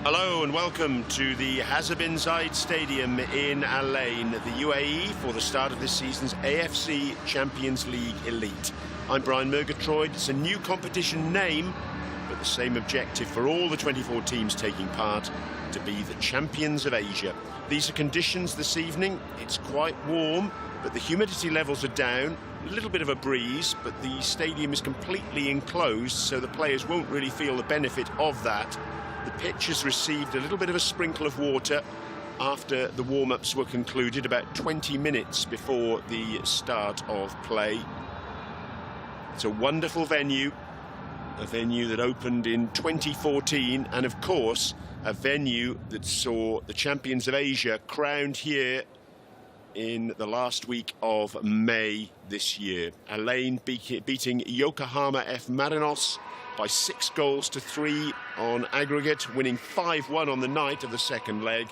Hello and welcome to the Hazza bin Zayed Stadium in Al Ain, the UAE, for the start of this season's AFC Champions League Elite. I'm Brian Murgatroyd. It's a new competition name, but the same objective for all the 24 teams taking part: to be the champions of Asia. These are conditions this evening. It's quite warm, but the humidity levels are down. A little bit of a breeze, but the stadium is completely enclosed, so the players won't really feel the benefit of that. The pitch has received a little bit of a sprinkle of water after the warm-ups were concluded, about 20 minutes before the start of play. It's a wonderful venue, a venue that opened in 2014, and of course a venue that saw the champions of Asia crowned here in the last week of May this year. Al Ain beating Yokohama F. Marinos by 6-3 on aggregate, winning 5-1 on the night of the second leg.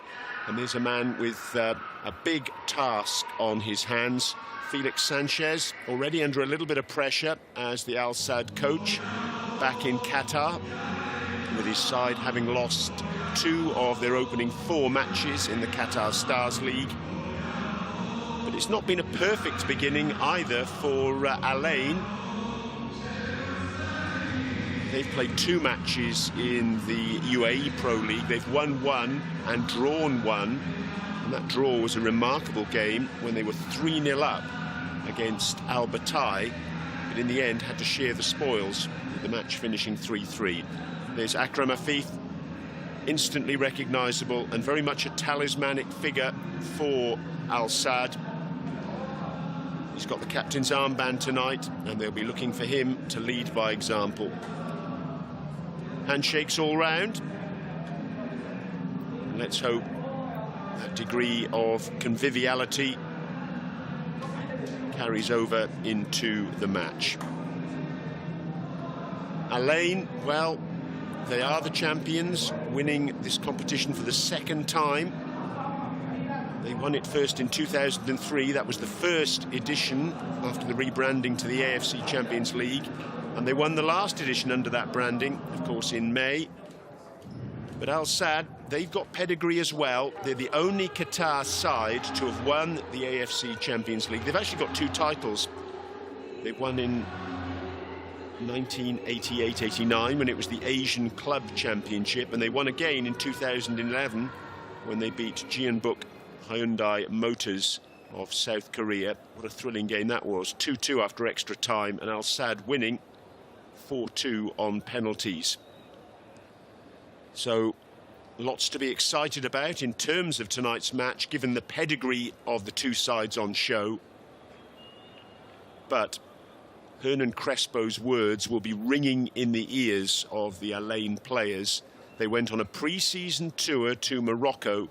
And there's a man with a big task on his hands. Felix Sanchez, already under a little bit of pressure as the Al Sadd coach back in Qatar, with his side having lost 2 of their opening 4 matches in the Qatar Stars League. But it's not been a perfect beginning either for Al Ain. They've played 2 matches in the UAE Pro League. They've won 1 and drawn 1. And that draw was a remarkable game when they were 3-0 up against Al Batai, but in the end had to share the spoils, with the match finishing 3-3. There's Akram Afif, instantly recognisable and very much a talismanic figure for Al Sadd. He's got the captain's armband tonight, and they'll be looking for him to lead by example. Handshakes all round. Let's hope that degree of conviviality carries over into the match. Al Ain, well, they are the champions, winning this competition for the 2nd time. They won it first in 2003. That was the first edition after the rebranding to the AFC Champions League. And they won the last edition under that branding, of course, in May. But Al Sadd, they've got pedigree as well. They're the only Qatar side to have won the AFC Champions League. They've actually got 2 titles. They won in 1988-89 when it was the Asian Club Championship, and they won again in 2011 when they beat Jeonbuk Hyundai Motors of South Korea. What a thrilling game that was. 2-2 after extra time, and Al Sadd winning 4-2 on penalties. So lots to be excited about in terms of tonight's match, given the pedigree of the 2 sides on show. But Hernan Crespo's words will be ringing in the ears of the Al Ain players. They went on a pre-season tour to Morocco,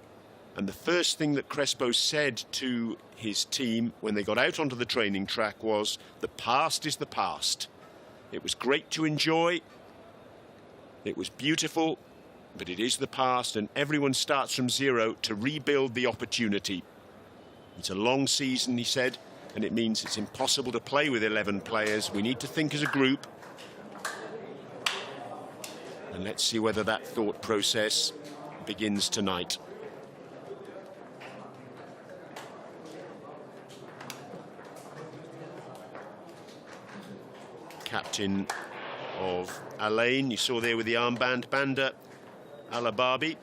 and the first thing that Crespo said to his team when they got out onto the training track was, the past is the past. It was great to enjoy, it was beautiful, but it is the past, and everyone starts from zero to rebuild the opportunity. It's a long season, he said, and it means it's impossible to play with 11 players. We need to think as a group. And let's see whether that thought process begins tonight. Captain of Al Ain, you saw there with the armband, Banda Alababi,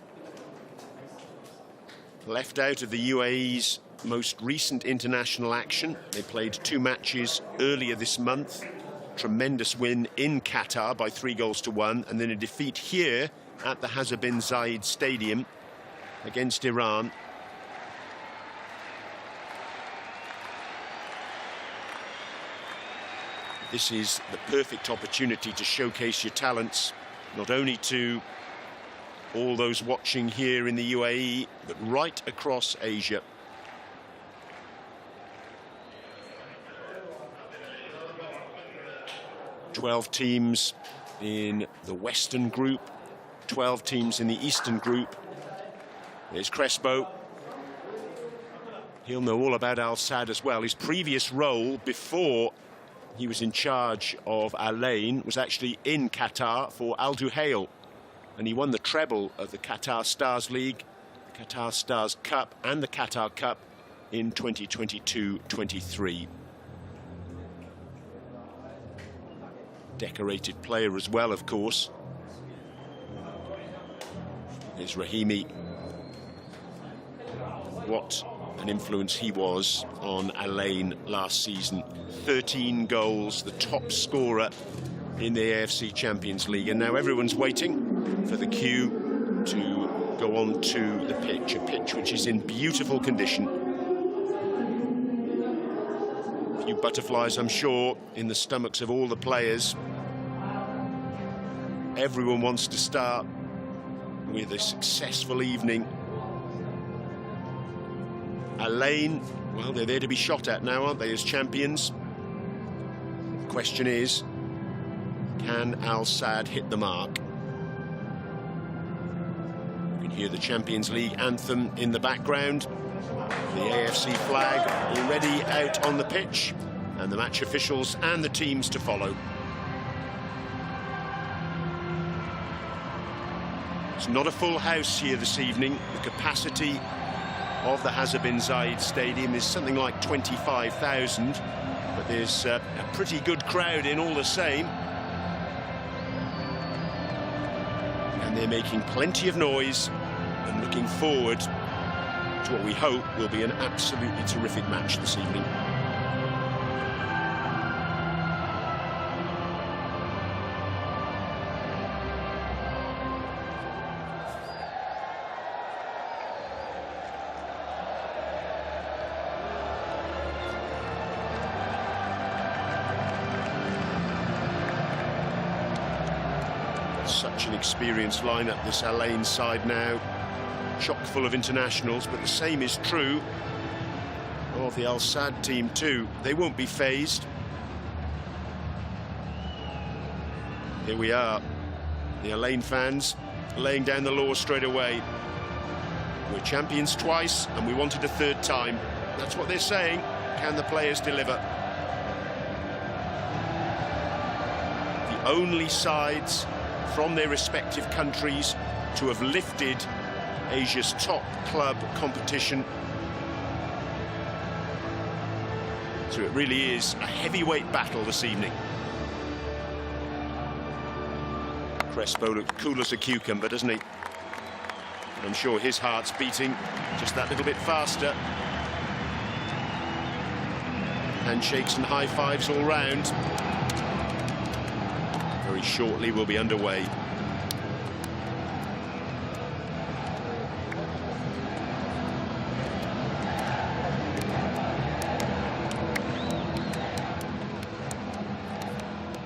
left out of the UAE's most recent international action. They played 2 matches earlier this month. Tremendous win in Qatar by 3-1, and then a defeat here at the Hazza bin Zayed Stadium against Iran. This is the perfect opportunity to showcase your talents, not only to all those watching here in the UAE, but right across Asia. "12 teams in the Western group, 12 teams in the Eastern group." There's Crespo. He'll know all about Al Sadd as well. His previous role before he was in charge of Al Ain was actually in Qatar for Al Duhail. And he won the treble of the Qatar Stars League, the Qatar Stars Cup and the Qatar Cup in 2022-23. Decorated player as well, of course. There's Rahimi. What an influence he was on Alain last season. 13 goals, the top scorer in the AFC Champions League. And now everyone's waiting for the cue to go on to the pitch, a pitch which is in beautiful condition. A few butterflies, I'm sure, in the stomachs of all the players. Everyone wants to start with a successful evening. Alain, well, they're there to be shot at now, aren't they, as champions? The question is, can Al Sadd hit the mark? You can hear the Champions League anthem in the background. The AFC flag already out on the pitch, and the match officials and the teams to follow. It's not a full house here this evening. The capacity of the Hazza bin Zayed Stadium is something like 25,000, but there's a pretty good crowd in all the same. And they're making plenty of noise and looking forward to what we hope will be an absolutely terrific match this evening. Such an experienced lineup, this Alain side now, chock full of internationals, but the same is true of the Al Sadd team too. They won't be phased. Here we are, the Alain fans laying down the law straight away. We're champions twice and we wanted a third time. That's what they're saying. Can the players deliver? The only sides from their respective countries to have lifted Asia's top club competition. So it really is a heavyweight battle this evening. Crespo looks cool as a cucumber, doesn't he? I'm sure his heart's beating just that little bit faster. Handshakes and high fives all round. Very shortly we'll be underway.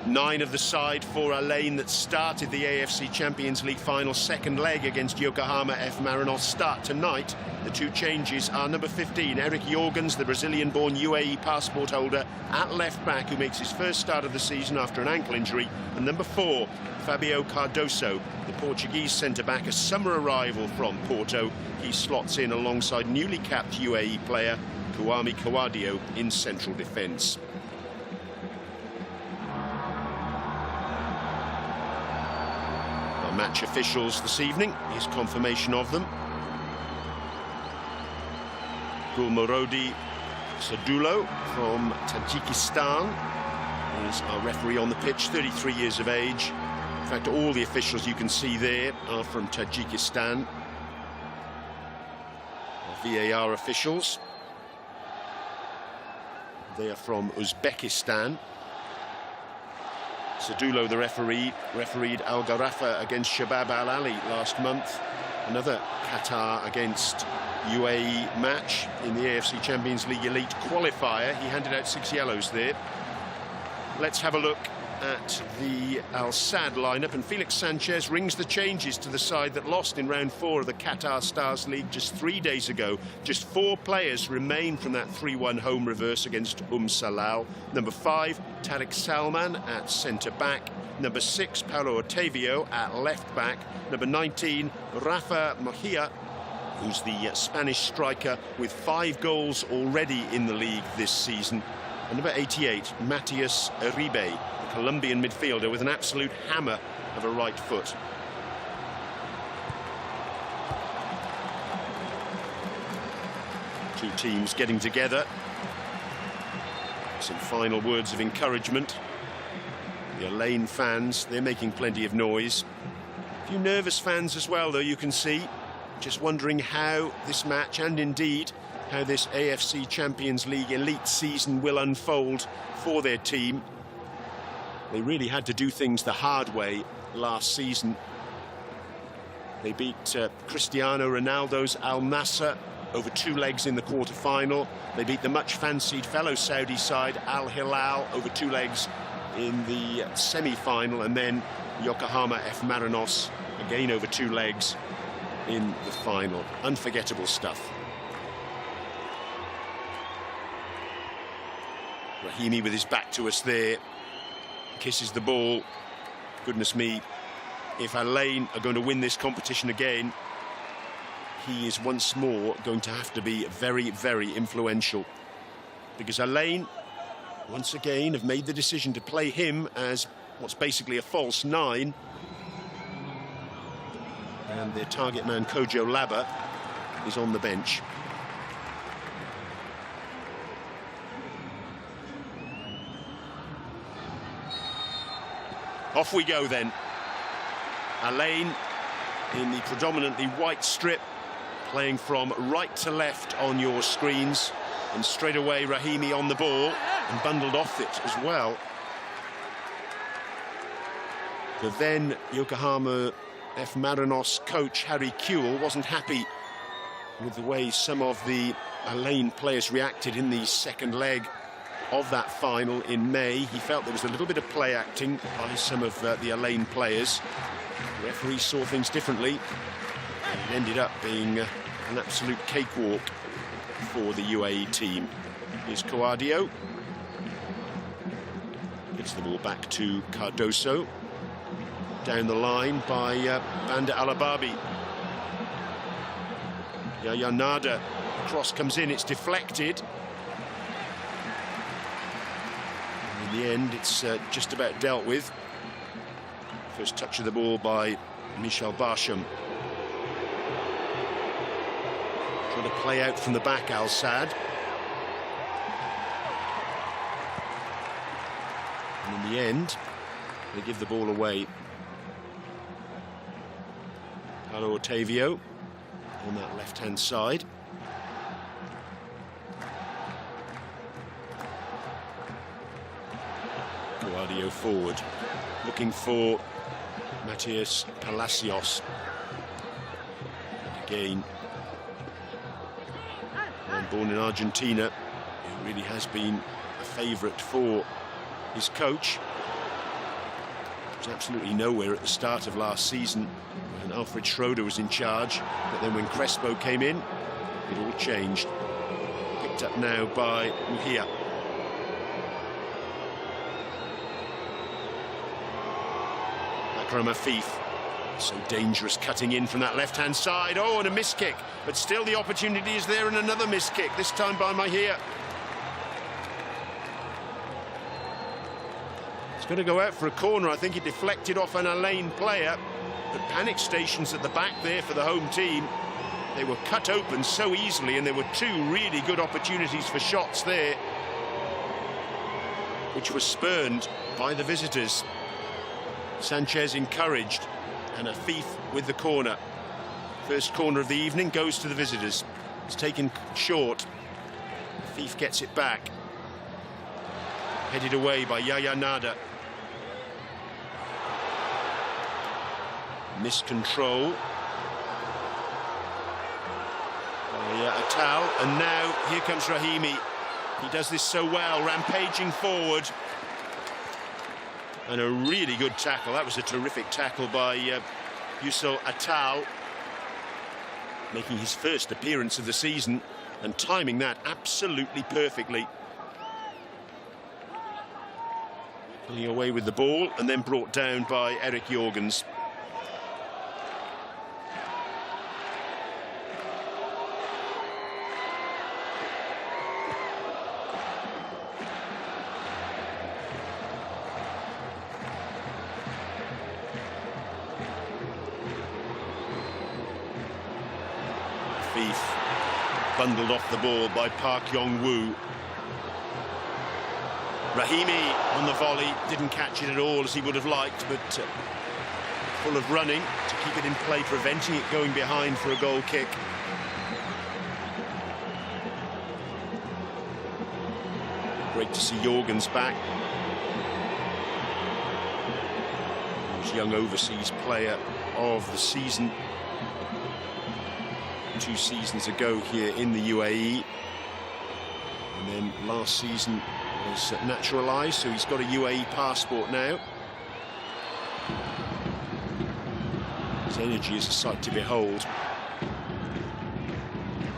Nine of the side for Alain that started the AFC Champions League final second leg against Yokohama F. Marinos start tonight. The two changes are number 15, Eric Jorgens, the Brazilian-born UAE passport holder at left-back, who makes his first start of the season after an ankle injury, and number 4, Fabio Cardoso, the Portuguese centre-back, a summer arrival from Porto. He slots in alongside newly capped UAE player Kouami Kawadio in central defence. Match officials this evening, here's confirmation of them. Gulmorodi Sadulo from Tajikistan is our referee on the pitch, 33 years of age. In fact, all the officials you can see there are from Tajikistan. Our VAR officials, they are from Uzbekistan. Sadulo, the referee, refereed Al Gharafa against Shabab Al Ali last month. Another Qatar against UAE match in the AFC Champions League Elite qualifier. He handed out 6 yellows there. Let's have a look at the Al Sadd lineup, and Felix Sanchez rings the changes to the side that lost in round 4 of the Qatar Stars League just 3 days ago. Just 4 players remain from that 3-1 home reverse against Salal. Number 5, Tariq Salman at centre-back. Number 6, Paulo Otavio at left-back. Number 19, Rafa Mejia, who's the Spanish striker with 5 goals already in the league this season. And number 88, Matias Uribe, the Colombian midfielder with an absolute hammer of a right foot. Two teams getting together. Some final words of encouragement. The Alain fans, they're making plenty of noise. A few nervous fans as well, though, you can see. Just wondering how this match, and indeed how this AFC Champions League Elite season will unfold for their team. They really had to do things the hard way last season. They beat Cristiano Ronaldo's Al Nassr over 2 legs in the quarter-final. They beat the much-fancied fellow Saudi side Al Hilal over 2 legs in the semi-final, and then Yokohama F. Marinos again over 2 legs in the final. Unforgettable stuff. Rahimi with his back to us there, kisses the ball. Goodness me, if Alain are going to win this competition again, he is once more going to have to be very, very influential, because Alain once again have made the decision to play him as what's basically a false 9, and their target man Kojo Laba is on the bench. Off we go then. Alain in the predominantly white strip, playing from right to left on your screens, and straight away Rahimi on the ball and bundled off it as well. But then Yokohama F. Marinos coach Harry Kewell wasn't happy with the way some of the Alain players reacted in the second leg of that final in May. He felt there was a little bit of play acting by some of the Alain players. The referee saw things differently, and it ended up being an absolute cakewalk for the UAE team. Here's Coadio. Gets the ball back to Cardoso. Down the line by Banda Alababi. Yaya Nada. The cross comes in, it's deflected. And in the end, it's just about dealt with. First touch of the ball by Michel Barsham. Trying to play out from the back, Al Sadd. And in the end, they give the ball away. Paulo Otavio on that left-hand side. Coadio forward, looking for Matias Palacios. And again, born in Argentina, he really has been a favourite for his coach. He was absolutely nowhere at the start of last season when Alfred Schroeder was in charge, but then when Crespo came in, it all changed. Picked up now by Mujia. Akram Afif, so dangerous, cutting in from that left-hand side. Oh, and a miss kick, but still the opportunity is there, and another miss kick, this time by Mujia. It's going to go out for a corner. I think he deflected off an Alain player, but panic stations at the back there for the home team. They were cut open so easily, and there were 2 really good opportunities for shots there, which were spurned by the visitors. Sanchez encouraged, and Afif with the corner. First corner of the evening goes to the visitors. It's taken short. Afif gets it back. Headed away by Yaya Nada. Miscontrol by Atal, and now here comes Rahimi. He does this so well, rampaging forward. And a really good tackle. That was a terrific tackle by Yuso Atal, making his first appearance of the season and timing that absolutely perfectly. Pulling away with the ball and then brought down by Eric Jorgens. Bundled off the ball by Park Yong-woo. Rahimi on the volley, didn't catch it at all as he would have liked, but full of running to keep it in play, preventing it going behind for a goal kick. Great to see Jorgens back. His young overseas player of the season 2 seasons ago here in the UAE, and then last season was naturalised, so he's got a UAE passport now. His energy is a sight to behold.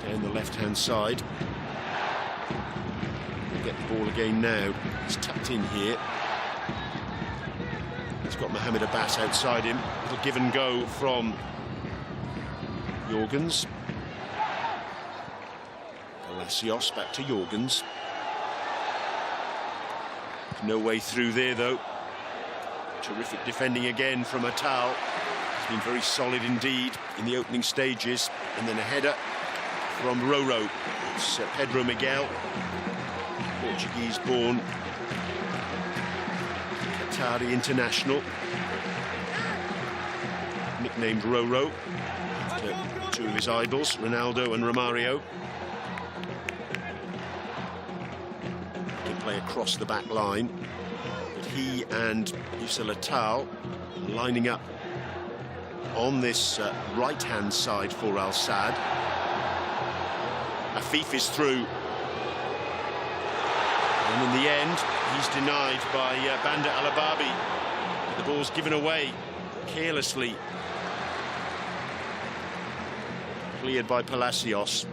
Down the left-hand side. He'll get the ball again now. He's tucked in here. He's got Mohamed Abbas outside him. Little give and go from Jorgens. Palacios back to Jorgens. No way through there, though. Terrific defending again from Atal. He's been very solid indeed in the opening stages. And then a header from Roro. It's Pedro Miguel, Portuguese-born Qatari international, nicknamed Roro after 2 of his idols, Ronaldo and Romario. Play across the back line, but he and Yusel Atal lining up on this right-hand side for Al Sadd. Afif is through, and in the end he's denied by Banda Alababi. The ball's given away carelessly, cleared by Palacios.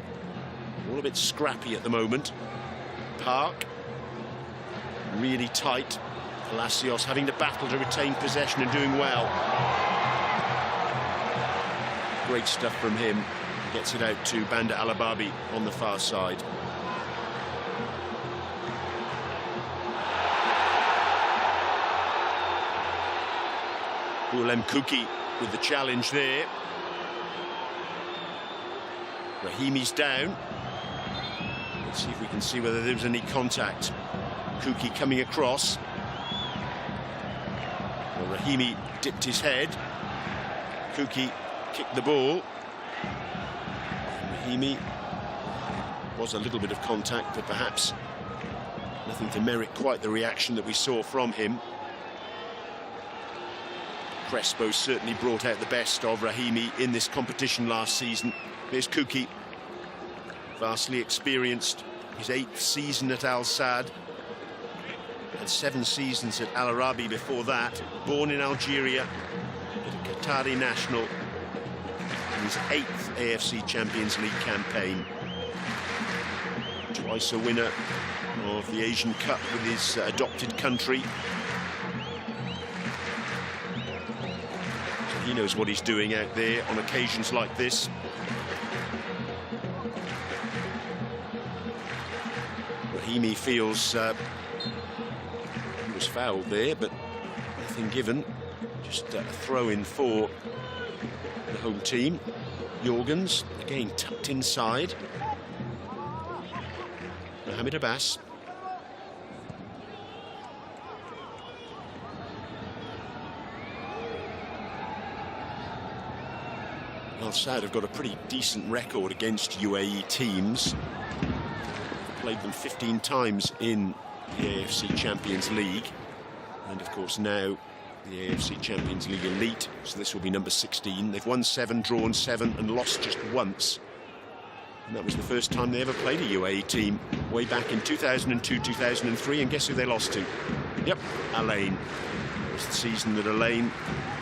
All a bit scrappy at the moment. Park really tight. Palacios having to battle to retain possession and doing well. Great stuff from him. He gets it out to Banda Alababi on the far side. Boulem Kuki with the challenge there. Rahimi's down. Let's see if we can see whether there was any contact. Kuki coming across. Well, Rahimi dipped his head. Kuki kicked the ball. Rahimi was a little bit of contact, but perhaps nothing to merit quite the reaction that we saw from him. Crespo certainly brought out the best of Rahimi in this competition last season. There's Kuki, vastly experienced, his 8th season at Al Sadd. Had 7 seasons at Al Arabi before that. Born in Algeria, but a Qatari national. His 8th AFC Champions League campaign. Twice a winner of the Asian Cup with his adopted country. So he knows what he's doing out there on occasions like this. Rahimi feels was fouled there, but nothing given. Just a throw-in for the home team. Jorgens again tucked inside. Mohamed Abbas. Al Sadd have got a pretty decent record against UAE teams. Played them 15 times in the AFC Champions League, and of course now the AFC Champions League Elite, so this will be number 16. They've won 7, drawn 7 and lost just once, and that was the first time they ever played a UAE team way back in 2002-2003, and guess who they lost to? Yep, Al Ain. It was the season that Al Ain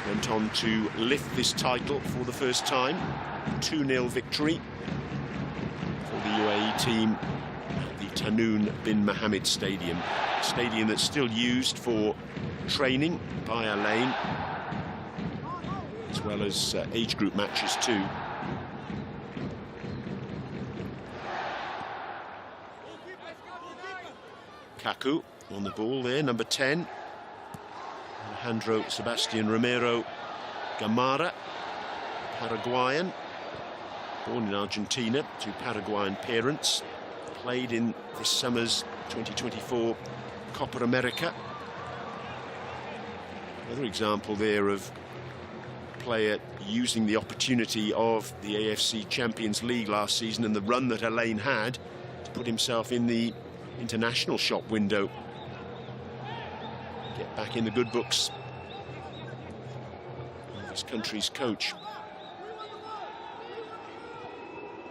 went on to lift this title for the first time. 2-0 victory for the UAE team. Tahnoon bin Mohammed Stadium, a stadium that's still used for training by Al Ain, as well as age group matches too. Kaku on the ball there, number 10. Alejandro Sebastian Romero Gamara, Paraguayan. Born in Argentina to Paraguayan parents. Played in this summer's 2024 Copa America. Another example there of a player using the opportunity of the AFC Champions League last season and the run that Alain had to put himself in the international shop window. Get back in the good books of his country's coach.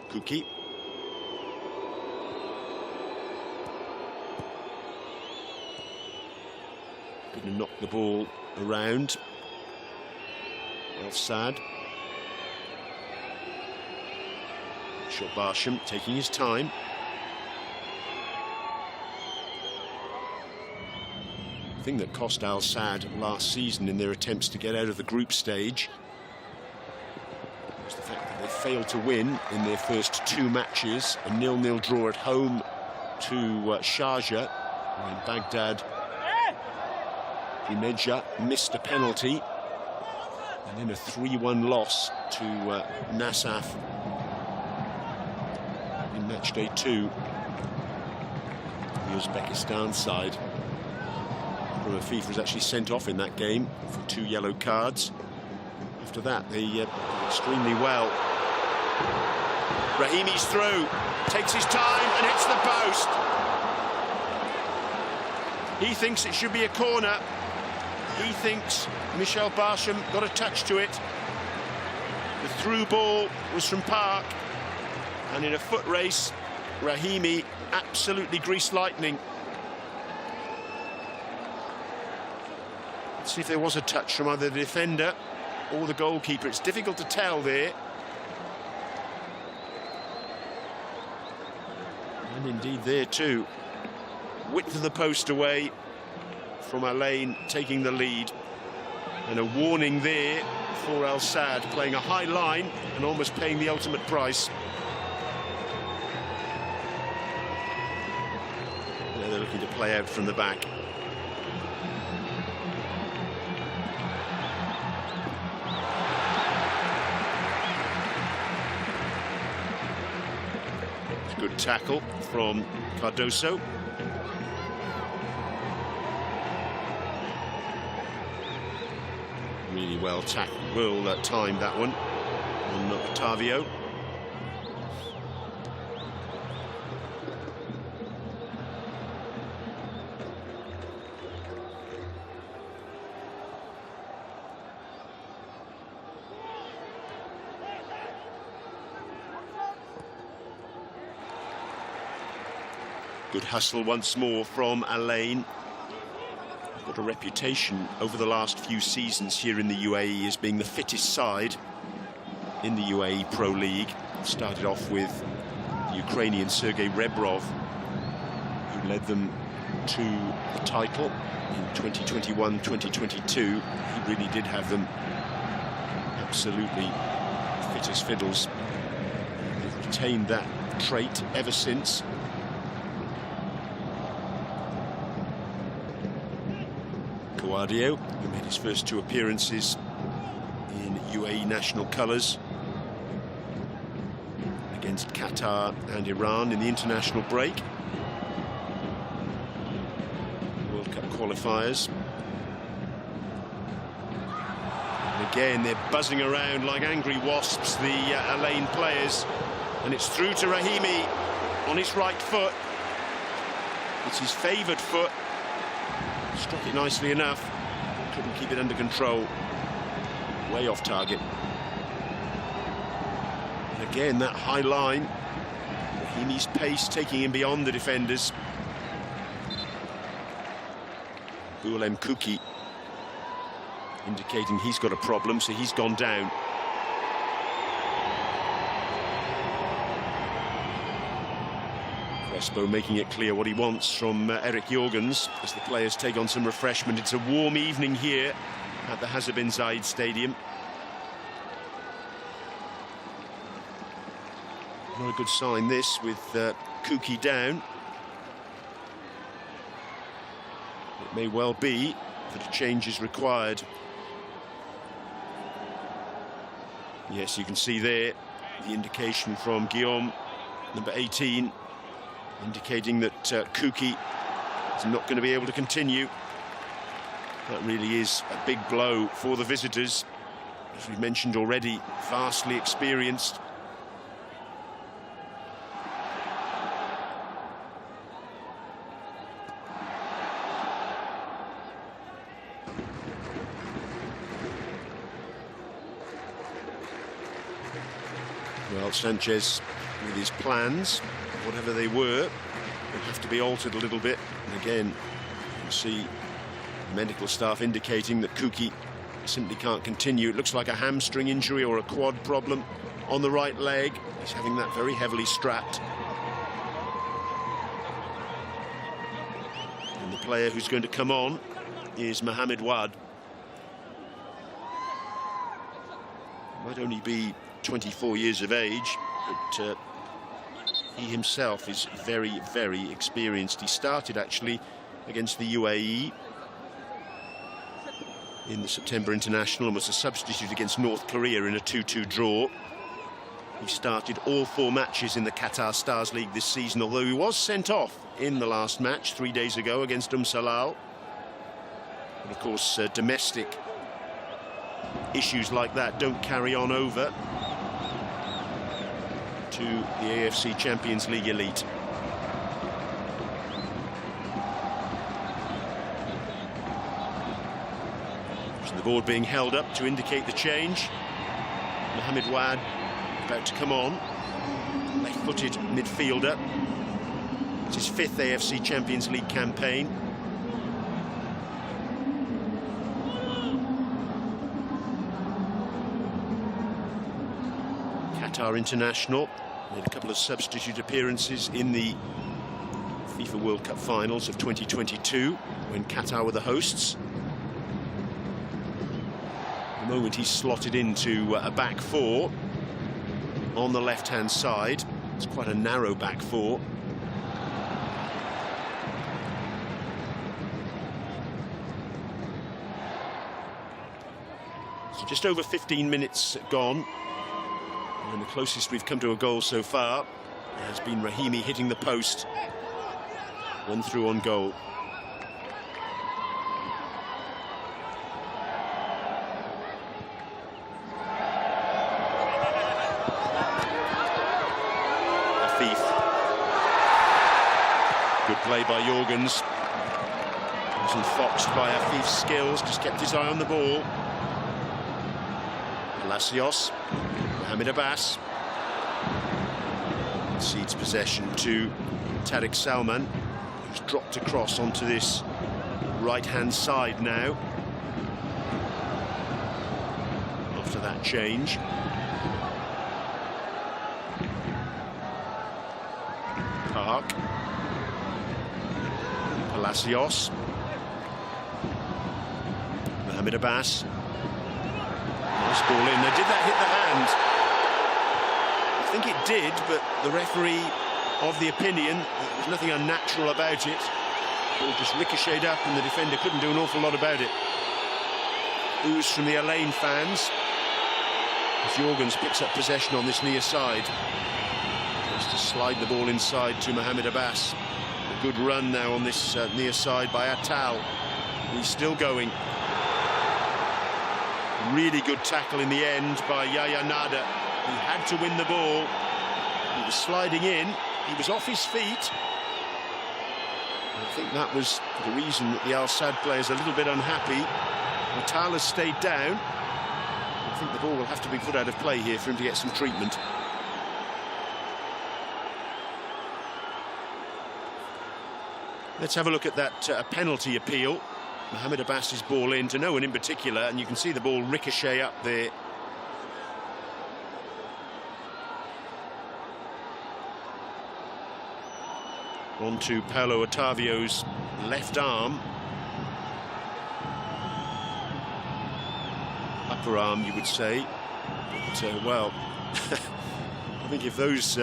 Kuki. Going to knock the ball around. Al-Sad. Short Barsham taking his time. The thing that cost Al-Sad last season in their attempts to get out of the group stage was the fact that they failed to win in their first 2 matches. A 0-0 draw at home to Sharjah, when Baghdad Imeja missed a penalty, and then a 3-1 loss to Nasaf in matchday 2. The Uzbekistan side. FIFA was actually sent off in that game for 2 yellow cards. After that, they did extremely well. Rahimi's through, takes his time and hits the post. He thinks it should be a corner. He thinks Michel Barsham got a touch to it. The through ball was from Park, and in a foot race, Rahimi absolutely greased lightning. Let's see if there was a touch from either the defender or the goalkeeper. It's difficult to tell there. And indeed there too. Width of the post away from Alain, taking the lead. And a warning there for Al-Sad, playing a high line and almost paying the ultimate price. Now they're looking to play out from the back. Good tackle from Cardoso. Really well timed that one on Otavio. Good hustle once more from Alain. Got a reputation over the last few seasons here in the UAE as being the fittest side in the UAE Pro League. Started off with the Ukrainian Sergei Rebrov, who led them to the title in 2021-2022. He really did have them absolutely fit as fiddles. They've retained that trait ever since. Who made his first 2 appearances in UAE national colours against Qatar and Iran in the international break. World Cup qualifiers. And again, they're buzzing around like angry wasps, the Alain players. And it's through to Rahimi on his right foot. It's his favoured foot. Struck it nicely enough, couldn't keep it under control, way off target. And again, that high line, Rahimi's pace taking him beyond the defenders. Boulem Kuki indicating he's got a problem, so he's gone down. Crespo making it clear what he wants from Eric Jorgens as the players take on some refreshment. It's a warm evening here at the Hazza bin Zayed Stadium. Not a good sign this, with Kuki down. It may well be that a change is required. Yes, you can see there the indication from Guillaume, number 18, indicating that QAT is not going to be able to continue. That really is a big blow for the visitors. As we mentioned already, vastly experienced. Well, Sanchez, with his plans, whatever they were, will have to be altered a little bit. And again, you can see the medical staff indicating that QAT simply can't continue. It looks like a hamstring injury or a quad problem on the right leg. He's having that very heavily strapped. And the player who's going to come on is Mohamed Wad. Might only be 24 years of age, but he himself is very, very experienced. He started actually against the UAE in the September International and was a substitute against North Korea in a 2-2 draw. He started all 4 matches in the Qatar Stars League this season, although he was sent off in the last match 3 days ago against Salal. But of course, domestic issues like that don't carry on over to the AFC Champions League Elite. So the board being held up to indicate the change. Mohamed Wad about to come on. Left-footed midfielder. It's his 5th AFC Champions League campaign. Qatar international. Made a couple of substitute appearances in the FIFA World Cup finals of 2022 when Qatar were the hosts. At the moment he's slotted into a back 4 on the left-hand side. It's quite a narrow back 4. So just over 15 minutes gone. And the closest we've come to a goal so far has been Rahimi hitting the post. 1 through on goal. Afif. Good play by Jorgens. Wasn't foxed by Afif's skills, just kept his eye on the ball. Palacios. Mohamed Abbas cedes possession to Tariq Salman, who's dropped across onto this right-hand side now after that change. Park. Palacios. Mohamed Abbas. Nice ball in. Now, did that hit the hand? I think it did, but the referee of the opinion there was nothing unnatural about it. It just ricocheted up and the defender couldn't do an awful lot about it. Ooze from the Alain fans as Jorgens picks up possession on this near side. Just to slide the ball inside to Mohamed Abbas. A good run now on this near side by Atal. He's still going. Really good tackle in the end by Yaya Nada. He had to win the ball. He was sliding in. He was off his feet. And I think that was the reason that the Al Sadd players are a little bit unhappy. Atal has stayed down. I think the ball will have to be put out of play here for him to get some treatment. Let's have a look at that penalty appeal. Mohamed Abbas's ball in to no one in particular, and you can see the ball ricochet up there. Onto Paulo Otavio's left arm. Upper arm, you would say. But, well, I think if those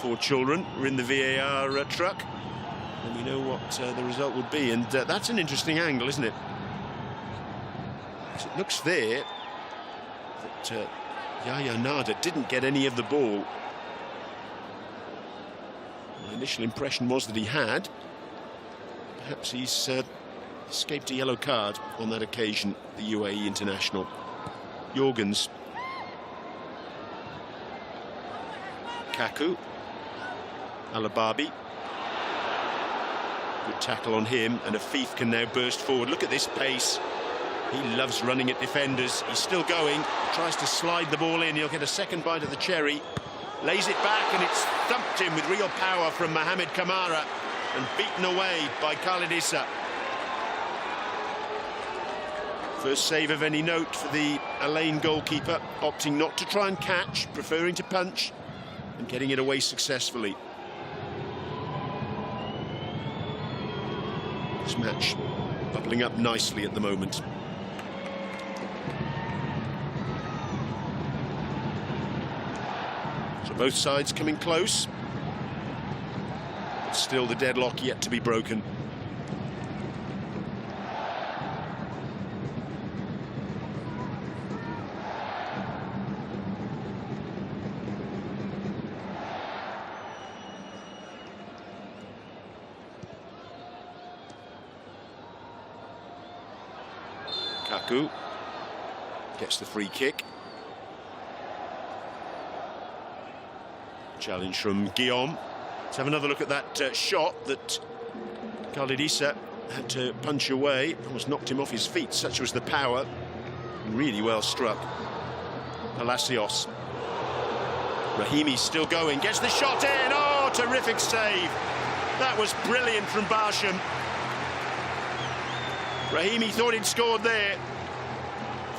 4 children were in the VAR truck, then we know what the result would be. And that's an interesting angle, isn't it? It looks there that Yaya Nada didn't get any of the ball. My initial impression was that he had. Perhaps he's escaped a yellow card on that occasion, the UAE international. Jorgens. Kaku. Alababi. Good tackle on him, and Afif can now burst forward. Look at this pace. He loves running at defenders. He's still going, tries to slide the ball in. He'll get a second bite of the cherry. Lays it back, and it's thumped in with real power from Mohamed Kamara and beaten away by Khalid Issa. First save of any note for the Alain goalkeeper, opting not to try and catch, preferring to punch and getting it away successfully. This match bubbling up nicely at the moment. So both sides coming close, but still the deadlock yet to be broken. Kaku gets the free kick. Challenge from Guillaume. Let's have another look at that shot that Khalid Issa had to punch away. Almost knocked him off his feet, such was the power. Really well struck. Palacios. Rahimi still going, gets the shot in. Oh, terrific save. That was brilliant from Barsham. Rahimi thought he'd scored there.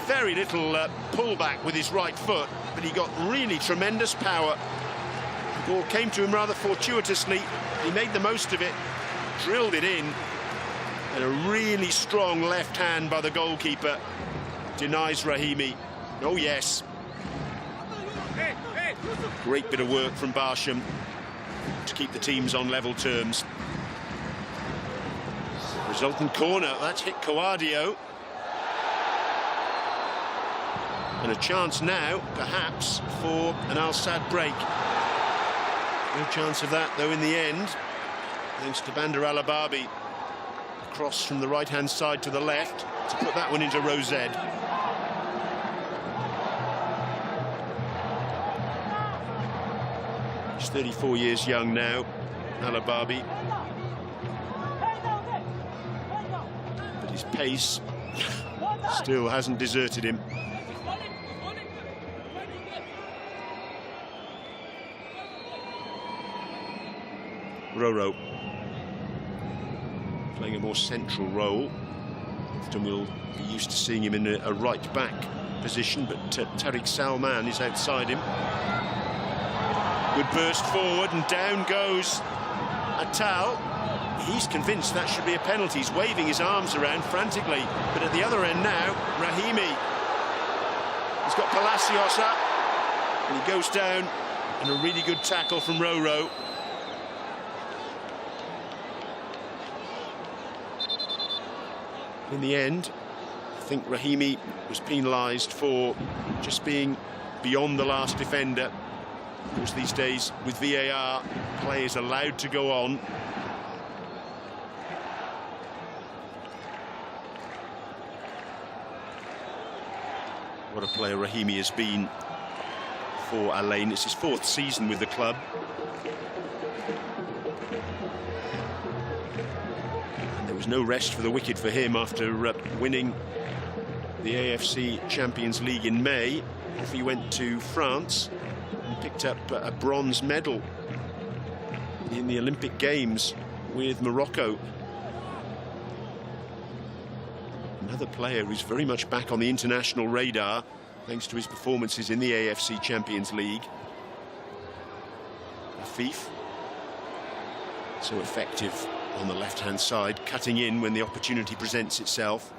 Very little pullback with his right foot, but he got really tremendous power. The ball came to him rather fortuitously. He made the most of it, drilled it in, and a really strong left hand by the goalkeeper denies Rahimi. Oh yes. Great bit of work from Barsham to keep the teams on level terms. Resultant corner, that's hit Coadio. And a chance now, perhaps, for an Al Sadd break. No chance of that, though, in the end, thanks to Bandar Alababi. Cross from the right-hand side to the left to put that one into Rosed. He's 34 years young now, Alababi. But his pace still hasn't deserted him. Roro playing a more central role. Often we'll be used to seeing him in a right-back position, but Tariq Salman is outside him. Good burst forward, and down goes Atal. He's convinced that should be a penalty. He's waving his arms around frantically, but at the other end now, Rahimi. He's got Palacios up, and he goes down, and a really good tackle from Roro. In the end, I think Rahimi was penalised for just being beyond the last defender. Of course, these days, with VAR, play is allowed to go on. What a player Rahimi has been for Alain. It's his 4th season with the club. And there was no rest for the wicked for him after winning the AFC Champions League in May. Off he went to France and picked up a bronze medal in the Olympic Games with Morocco. Another player who's very much back on the international radar thanks to his performances in the AFC Champions League. Afif, so effective on the left-hand side, cutting in when the opportunity presents itself.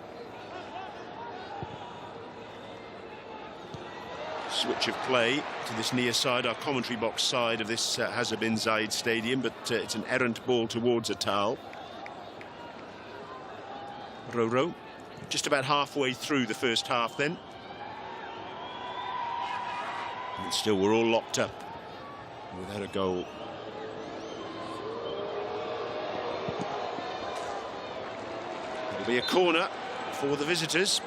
Switch of play to this near side, our commentary box side of this Hazza bin Zayed Stadium, but it's an errant ball towards Atal. Roro, just about halfway through the first half then. And still, we're all locked up without a goal. It'll be a corner for the visitors.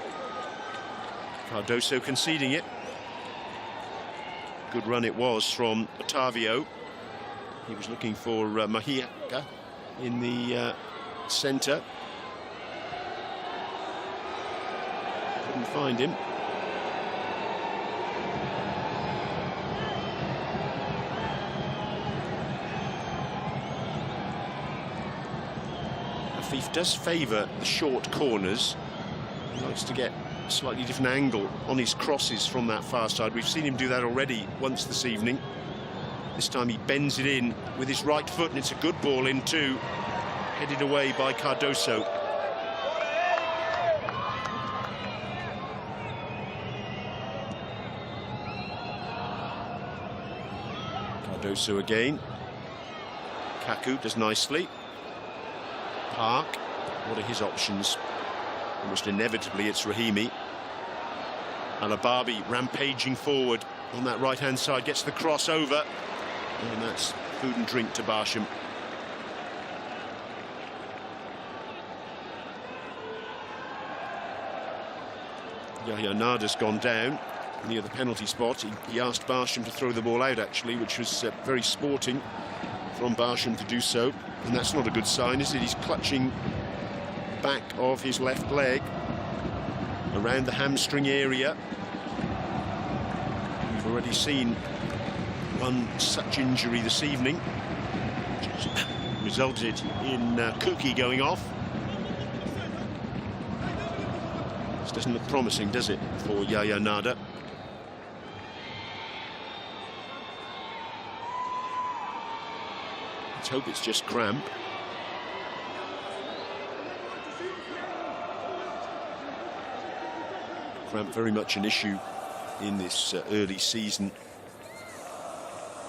Cardoso conceding it. Good run it was from Otavio. He was looking for Mahiaka in the centre. Couldn't find him. Afif does favour the short corners. He likes to get a slightly different angle on his crosses from that far side. We've seen him do that already once this evening. This time he bends it in with his right foot, and it's a good ball in too. Headed away by Cardoso. Cardoso again. Kaku does nicely. Park, what are his options? Almost inevitably it's Rahimi. Alababi rampaging forward on that right-hand side, gets the cross over, and that's food and drink to Barsham. Yahya Nada's gone down near the penalty spot. He asked Barsham to throw the ball out, actually, which was very sporting from Barsham to do so. And that's not a good sign, is it? He's clutching back of his left leg around the hamstring area. We've already seen one such injury this evening, which resulted in Kuki going off. This doesn't look promising, does it, for Yahya Nada? Let's hope it's just cramp. Cramp very much an issue in this early season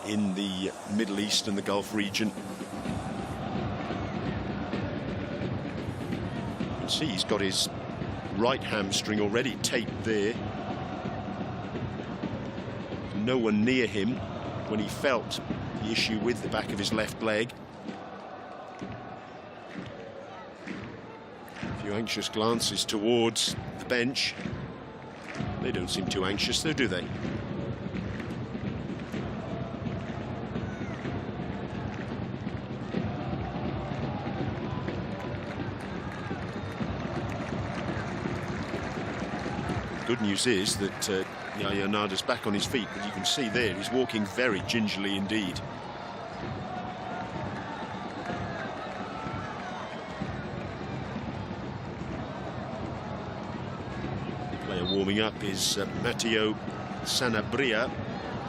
in the Middle East and the Gulf region. You can see he's got his right hamstring already taped there. No one near him when he felt the issue with the back of his left leg. A few anxious glances towards the bench. They don't seem too anxious though, do they? Good news is that Yahya Nada's back on his feet, but you can see there he's walking very gingerly indeed. The player warming up is Matteo Sanabria,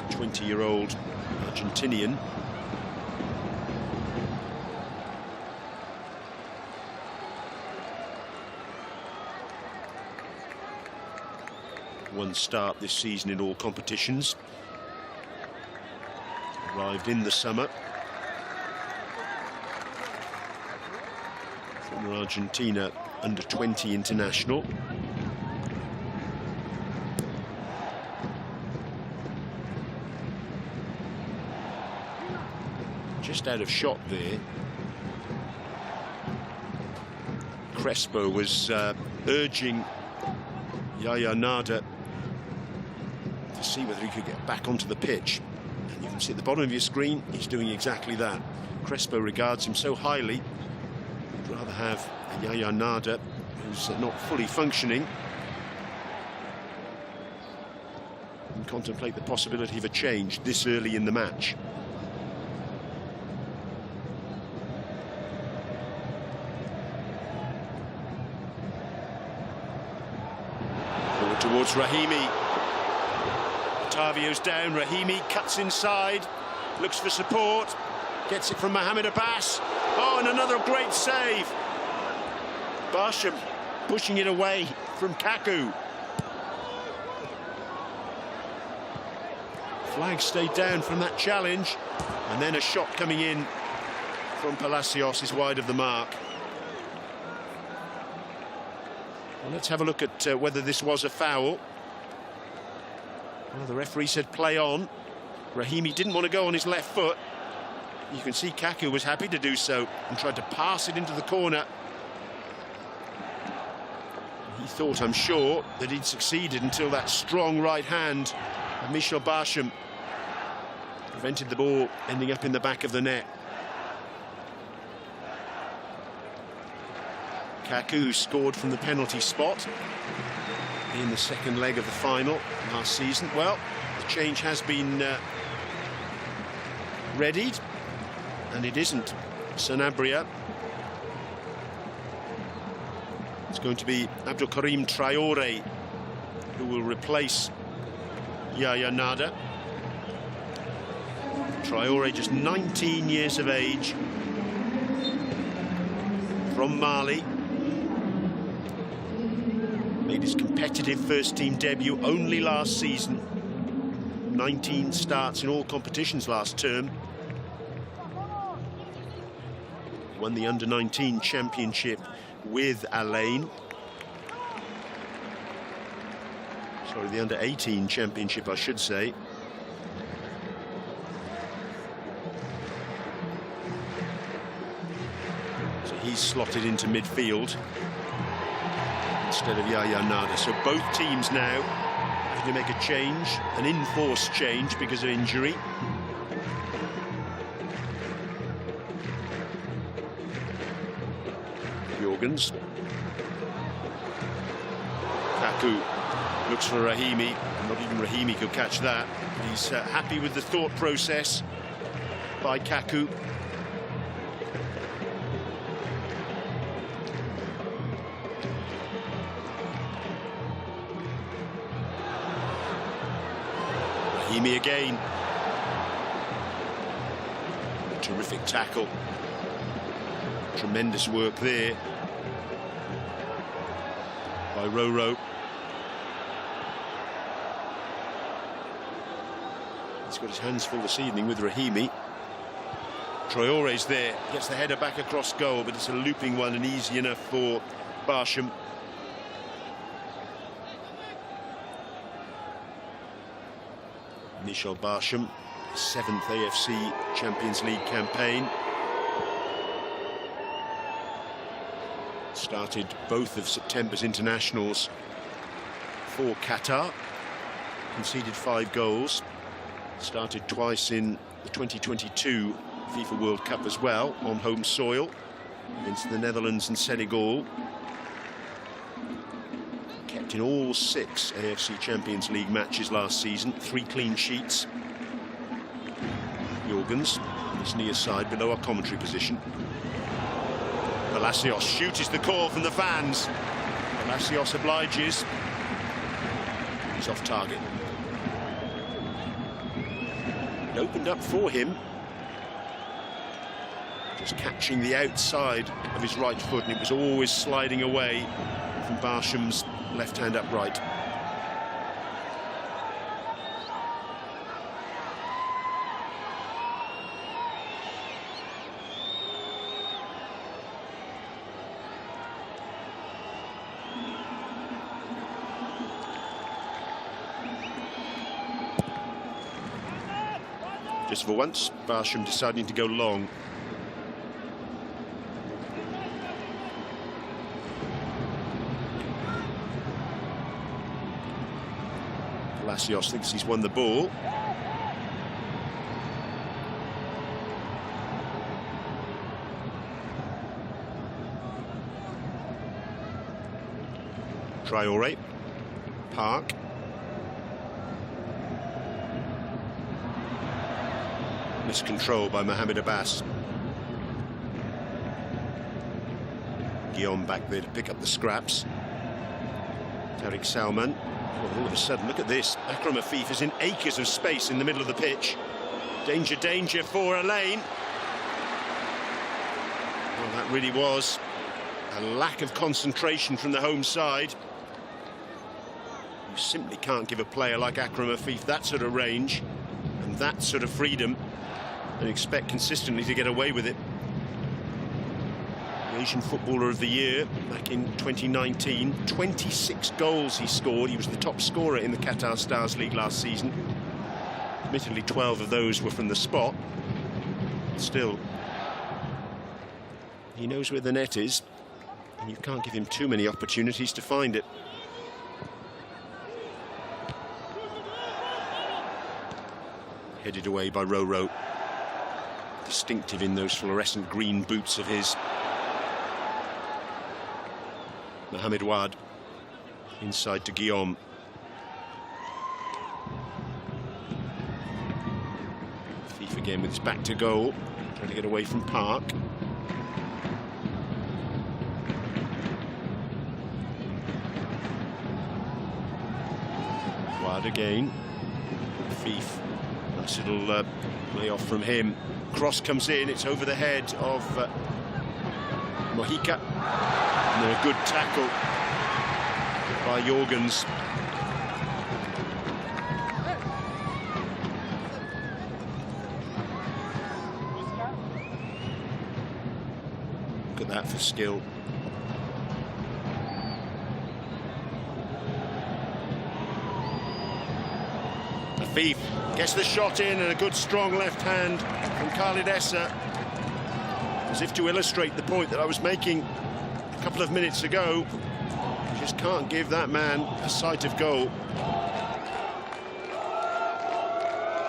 20-year-old Argentinian. One start this season in all competitions. Arrived in the summer. Former Argentina under-20 international. Just out of shot there. Crespo was urging Yahya Nada to see whether he could get back onto the pitch. And you can see at the bottom of your screen, he's doing exactly that. Crespo regards him so highly. He'd rather have Yahya Nada, who's not fully functioning, and contemplate the possibility of a change this early in the match. Forward towards Rahimi. Otavio's down, Rahimi cuts inside, looks for support, gets it from Mohamed Abbas. Oh, and another great save. Barsham pushing it away from Kaku. Flag stayed down from that challenge, and then a shot coming in from Palacios is wide of the mark. Well, let's have a look at whether this was a foul. Well, the referee said play on. Rahimi didn't want to go on his left foot. You can see Kaku was happy to do so and tried to pass it into the corner. He thought, I'm sure, that he'd succeeded until that strong right hand of Michel Barsham prevented the ball ending up in the back of the net. Kaku scored from the penalty spot in the second leg of the final last season. Well, the change has been readied, and it isn't Sanabria. It's going to be Abdul Karim Traore who will replace Yaya Nada. Traore, just 19 years of age, from Mali. Made his competitive first-team debut only last season. 19 starts in all competitions last term. Won the under-19 championship with Alain. Sorry, the under-18 championship, I should say. So he's slotted into midfield instead of Yaya Nada. So both teams now having to make a change, an enforced change because of injury. Jorgens. Kaku looks for Rahimi. Not even Rahimi could catch that. He's happy with the thought process by Kaku. Rahimi again. Terrific tackle. Tremendous work there by Roro. He's got his hands full this evening with Rahimi. Traore's there, gets the header back across goal, but it's a looping one and easy enough for Barsham. Michel Barsham, 7th AFC Champions League campaign. Started both of September's internationals for Qatar. Conceded 5 goals. Started twice in the 2022 FIFA World Cup as well, on home soil, against the Netherlands and Senegal. Kept in all 6 AFC Champions League matches last season, 3 clean sheets. Jorgens, on his near side, below our commentary position. Palacios shoots the call from the fans. Palacios obliges. He's off target. It opened up for him. Just catching the outside of his right foot, and it was always sliding away from Barsham's left hand upright. Just for once, Barsham deciding to go long. Palacios thinks he's won the ball. Traore. Park. Miscontrol by Mohamed Abbas. Guillaume back there to pick up the scraps. Tariq Salman. Well, all of a sudden, look at this. Akram Afif is in acres of space in the middle of the pitch. Danger, danger for Alain. Well, that really was a lack of concentration from the home side. You simply can't give a player like Akram Afif that sort of range and that sort of freedom and expect consistently to get away with it. Asian Footballer of the Year back in 2019. 26 goals he scored. He was the top scorer in the Qatar Stars League last season. Admittedly, 12 of those were from the spot. Still, he knows where the net is, and you can't give him too many opportunities to find it. Headed away by Roro. Distinctive in those fluorescent green boots of his. Mohamed Wad inside to Guillaume. Thief again with his back to goal, trying to get away from Park. Wad again. Thief. Nice little lay off from him. Cross comes in, it's over the head of Mojica. And then a good tackle by Jorgens. Look at that for skill. Thief gets the shot in, and a good strong left hand from Khalid Essa, as if to illustrate the point that I was making a couple of minutes ago. You just can't give that man a sight of goal.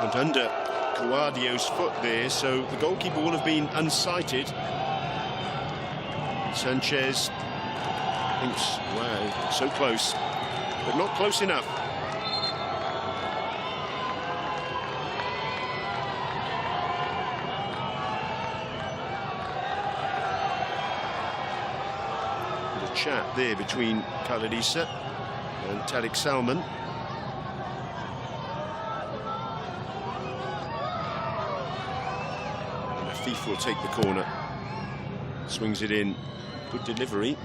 And under Guardio's foot there, so the goalkeeper will have been unsighted. Sanchez thinks, wow, so close, but not close enough. Chat there between Khalid Issa and Tariq Salman. And Afif will take the corner. Swings it in. Good delivery.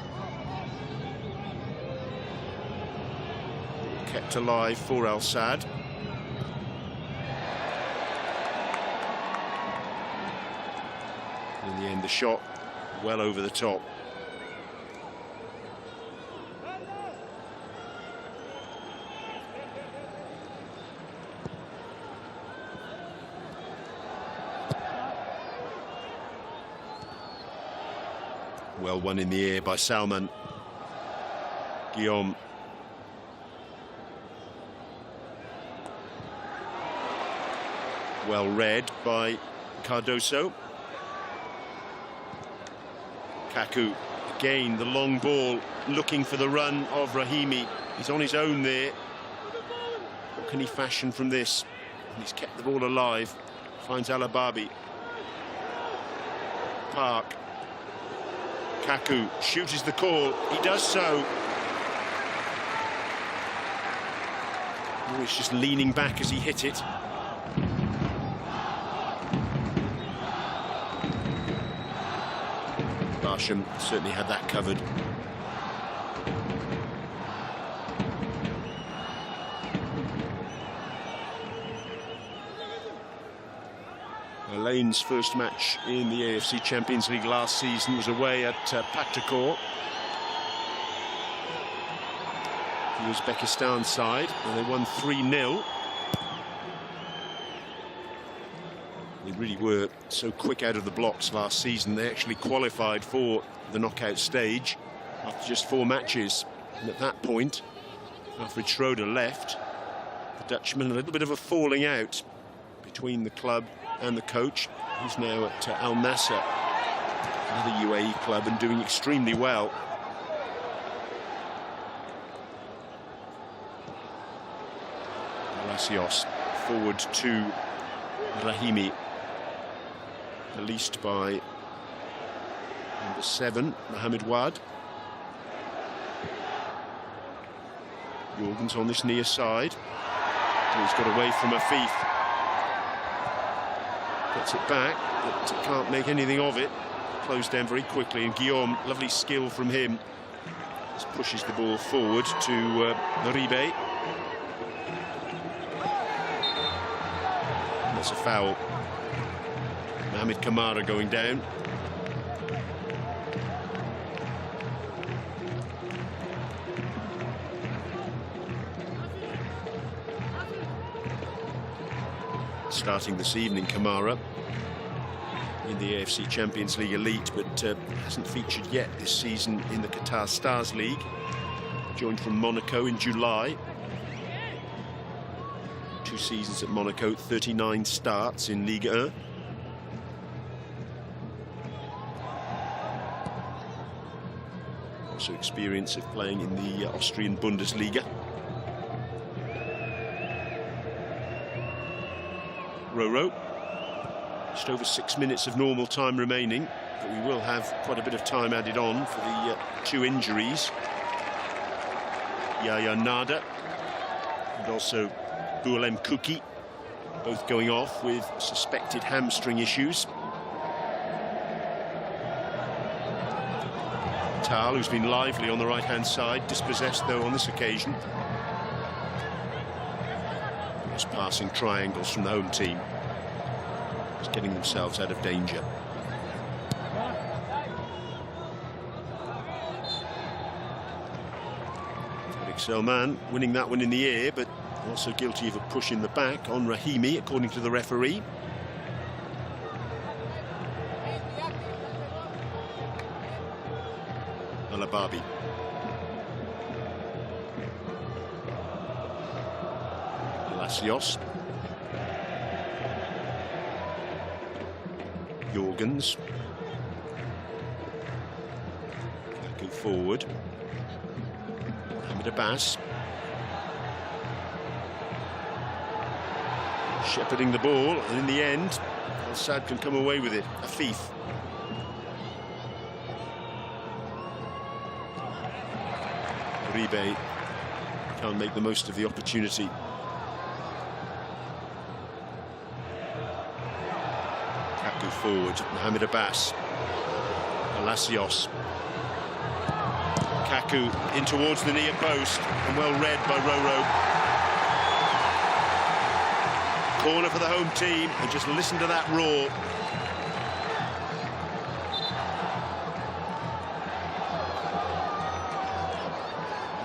Kept alive for Al Saad. In the end, the shot well over the top. Well won in the air by Salman. Guillaume. Well read by Cardoso. Kaku. Again, the long ball, looking for the run of Rahimi. He's on his own there. What can he fashion from this? And he's kept the ball alive. Finds Alababi. Park. Kaku shoots the call. He does so. Oh, he's just leaning back as he hit it. Barsham certainly had that covered. Lane's first match in the AFC Champions League last season was away at Paktakor, the Uzbekistan side, and they won 3-0. They really were so quick out of the blocks last season. They actually qualified for the knockout stage after just 4 matches. And at that point, Alfred Schroeder left. The Dutchman, a little bit of a falling out between the club and the coach. He's now at Al Nassr, another UAE club, and doing extremely well. Palacios forward to Rahimi, released by number 7, Mohamed Wad. Jorgens on this near side. He's got away from Afif. Gets it back, but can't make anything of it. Closed down very quickly, and Guillaume, lovely skill from him. Just pushes the ball forward to Ribe. That's a foul. Mohamed Kamara going down. starting this evening, Kamara, in the AFC Champions League Elite, but hasn't featured yet this season in the Qatar Stars League. Joined from Monaco in July. 2 seasons at Monaco, 39 starts in Ligue 1. Also experience of playing in the Austrian Bundesliga. Roro. Just over 6 minutes of normal time remaining, but we will have quite a bit of time added on for the 2 injuries. Yaya Nada and also Bualem Kuki, both going off with suspected hamstring issues. Tal, who's been lively on the right-hand side, dispossessed though on this occasion. Just passing triangles from the home team. Just getting themselves out of danger. Selman winning that one in the air, but also guilty of a push in the back on Rahimi, according to the referee. Alababi. Palacios. Jorgens. Go forward. Abbas. Shepherding the ball, and in the end, Al-Sad can come away with it. Afif. Uribe can't make the most of the opportunity. Kaku forward, Mohamed Abbas. Palacios. Kaku in towards the near post, and well read by Roro. Corner for the home team, and just listen to that roar.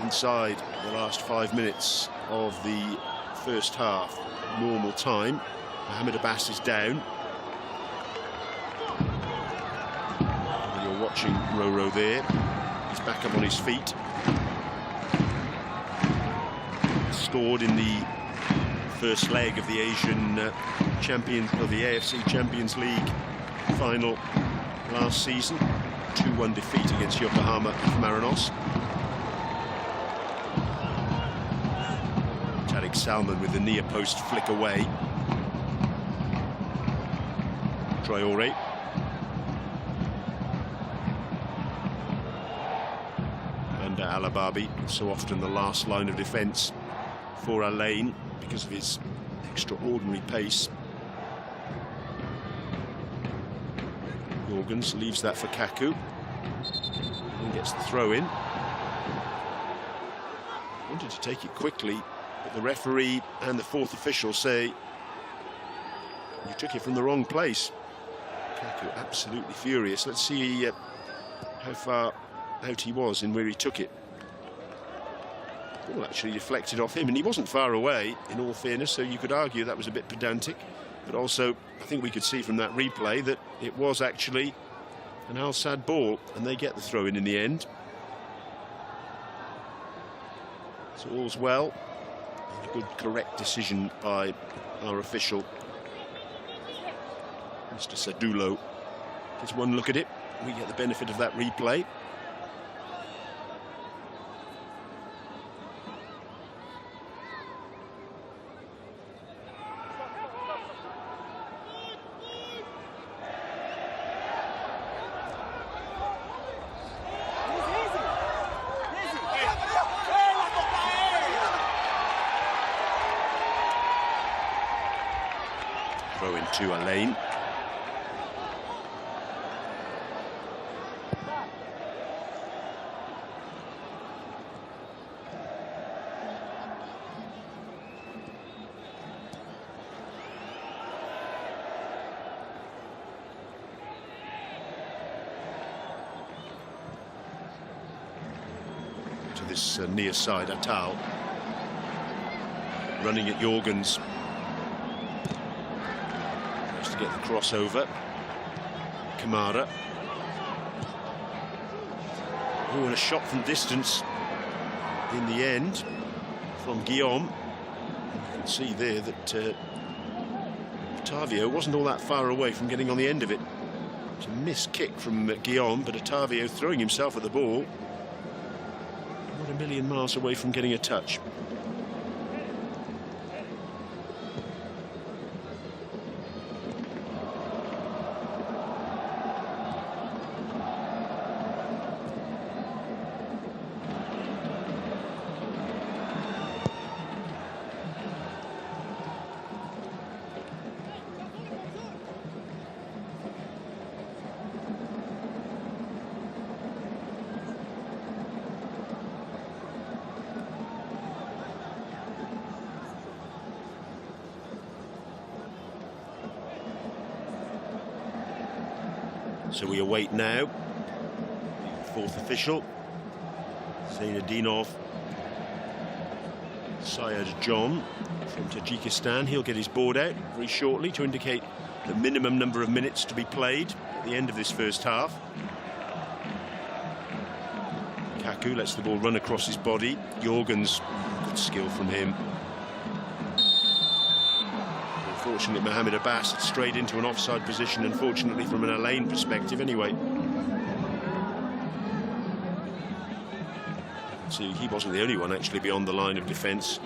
Inside the last 5 minutes of the first half, normal time. Mohamed Abbas is down. And you're watching Roro there. He's back up on his feet. Scored in the first leg of the Asian the AFC Champions League final last season. 2-1 defeat against Yokohama Marinos. Tariq Salman with the near post flick away. Traore. Alababi, so often the last line of defence for Alain because of his extraordinary pace. Jorgens leaves that for Kaku and gets the throw in. Wanted to take it quickly, but the referee and the 4th official say you took it from the wrong place. Kaku absolutely furious. Let's see how far out he was in where he took it. Ball actually deflected off him, and he wasn't far away, in all fairness, so you could argue that was a bit pedantic, but also I think we could see from that replay that it was actually an Al-Sad ball, and they get the throw in the end. So all's well, and a good correct decision by our official, Mr. Sadulo. Just one look at it, we get the benefit of that replay. Throw into Alain. To this near side, Atal running at Jorgens. to get the crossover. Kamara. Oh, and a shot from distance in the end from Guillaume. You can see there that Otavio wasn't all that far away from getting on the end of it. It's a missed kick from Guillaume, but Otavio throwing himself at the ball. Not a million miles away from getting a touch. So we await now. Fourth official, Zainadinov Syed John from Tajikistan. He'll get his board out very shortly to indicate the minimum number of minutes to be played at the end of this first half. Kaku lets the ball run across his body. Jorgen's good skill from him. Unfortunately, Mohamed Abbas had strayed into an offside position, unfortunately from an Alain perspective anyway. See, he wasn't the only one actually beyond the line of defence.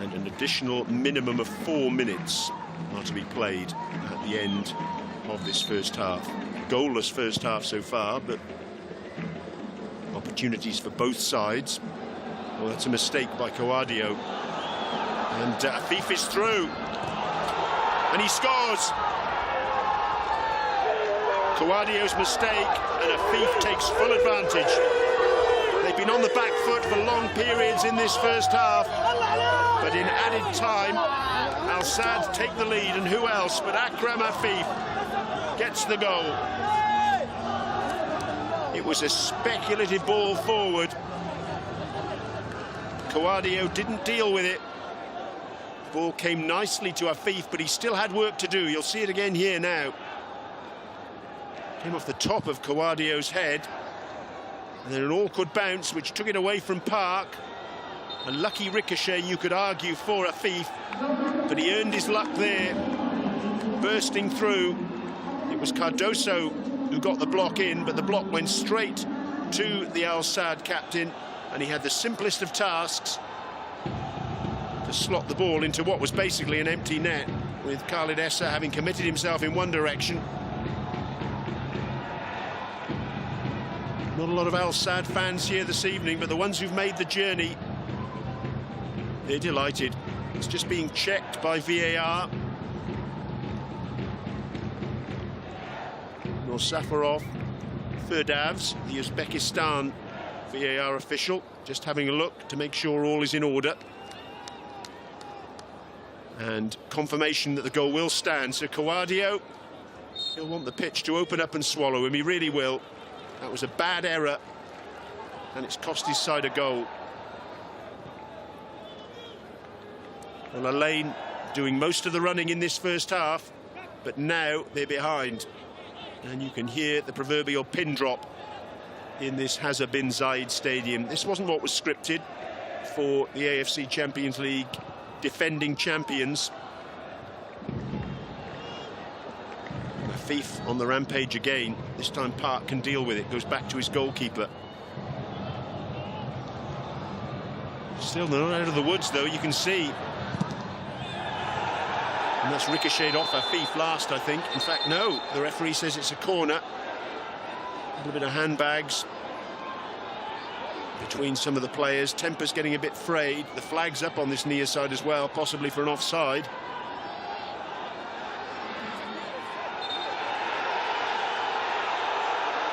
And an additional minimum of 4 minutes are to be played at the end of this first half. Goalless first half so far, but opportunities for both sides. Well, that's a mistake by Coadio. And Afif is through. And he scores. Coadio's mistake, and Afif takes full advantage. They've been on the back foot for long periods in this first half. But in added time, Al Sadd take the lead, and who else but Akram Afif gets the goal. It was a speculative ball forward. Coadio didn't deal with it. The ball came nicely to Afif, but he still had work to do. You'll see it again here now. Came off the top of Coadio's head. And then an awkward bounce, which took it away from Park. A lucky ricochet, you could argue, for Afif. But he earned his luck there. Bursting through. It was Cardoso who got the block in, but the block went straight to the Al Sadd captain. And he had the simplest of tasks to slot the ball into what was basically an empty net, with Khalid Essa having committed himself in one direction. Not a lot of Al Sadd fans here this evening, but the ones who've made the journey, they're delighted. It's just being checked by VAR. Safarov Ferdavs, the Uzbekistan VAR official, just having a look to make sure all is in order. And confirmation that the goal will stand. So Coadio, he'll want the pitch to open up and swallow him. He really will. That was a bad error, and it's cost his side a goal. Well, Alain doing most of the running in this first half, but now they're behind. And you can hear the proverbial pin drop in this Hazza bin Zayed Stadium. This wasn't what was scripted for the AFC Champions League defending champions. Afif on the rampage again. This time Park can deal with it. Goes back to his goalkeeper. Still not out of the woods though, you can see. And that's ricocheted off Afif last, I think. In fact, no, the referee says it's a corner. A little bit of handbags between some of the players. Temper's getting a bit frayed. The flag's up on this near side as well, possibly for an offside.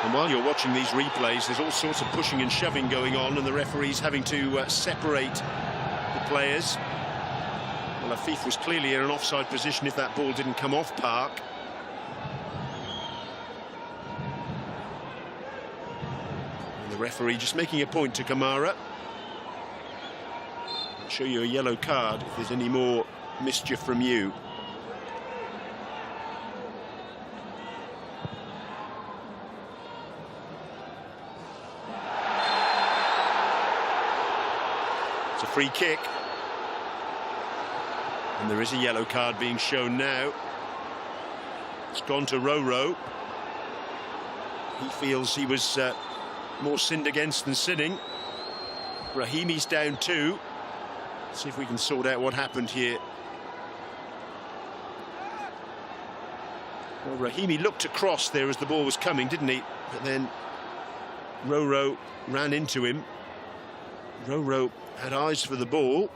And while you're watching these replays, there's all sorts of pushing and shoving going on, and the referee's having to separate the players. Well, Afif was clearly in an offside position if that ball didn't come off Park. And the referee just making a point to Kamara. show you a yellow card if there's any more mischief from you. It's a free kick. And there is a yellow card being shown now. It's gone to Roro. He feels he was more sinned against than sinning. Rahimi's down too. Let's see if we can sort out what happened here. Well, Rahimi looked across there as the ball was coming, didn't he? But then Roro ran into him. Roro had eyes for the ball.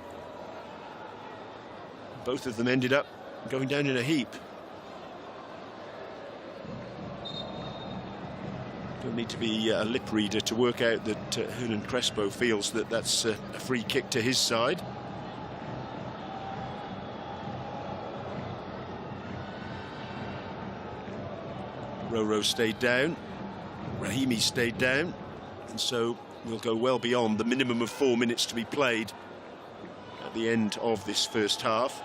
Both of them ended up going down in a heap. Don't need to be a lip reader to work out that Hernan Crespo feels that that's a free kick to his side. Roro stayed down, Rahimi stayed down, and so we'll go well beyond the minimum of 4 minutes to be played at the end of this first half.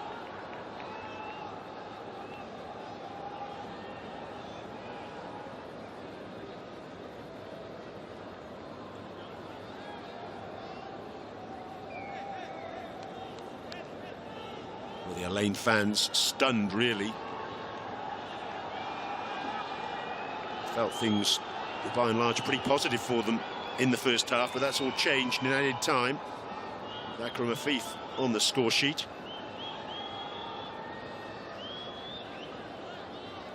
Well, the Alain fans stunned, really. Felt things, by and large, pretty positive for them in the first half, but that's all changed in added time. Akram Afif on the score sheet.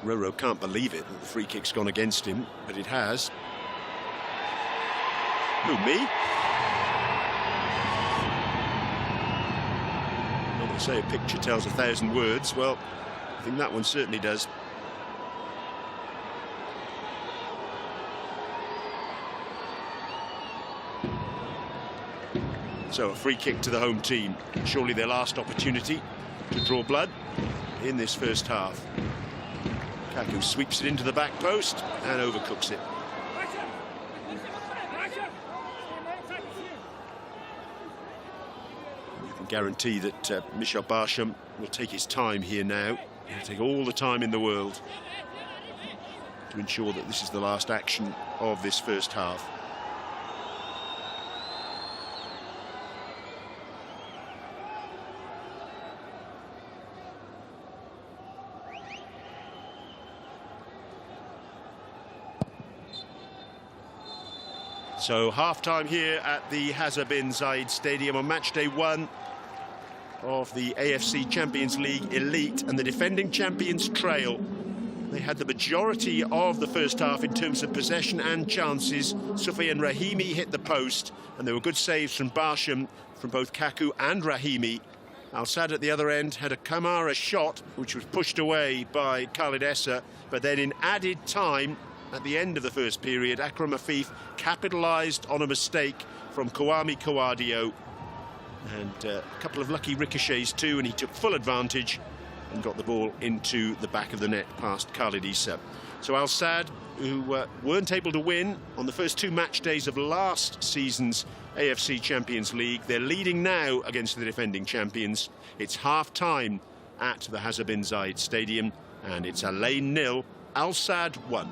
Roro can't believe it that the free kick's gone against him, but it has. Who, me? Well, they say a picture tells 1,000 words. Well, I think that one certainly does. So a free kick to the home team. Surely their last opportunity to draw blood in this first half. Kaku sweeps it into the back post and overcooks it. You can guarantee that Michel Barsham will take his time here now. He'll take all the time in the world to ensure that this is the last action of this first half. So half-time here at the Hazza bin Zayed Stadium on match day 1 of the AFC Champions League Elite, and the defending champions trail. They had the majority of the first half in terms of possession and chances. Soufiane Rahimi hit the post, and there were good saves from Barsham, from both Kaku and Rahimi. Al Sadd at the other end had a Kamara shot, which was pushed away by Khalid Essa, but then in added time, at the end of the first period, Akram Afif capitalised on a mistake from Kwame Kawadio, and a couple of lucky ricochets too, and he took full advantage and got the ball into the back of the net past Khalid Issa. So Al Sadd, who weren't able to win on the first 2 match days of last season's AFC Champions League, they're leading now against the defending champions. It's half-time at the Hazza bin Zayed Stadium, and it's Alain 0, Al Sadd 1.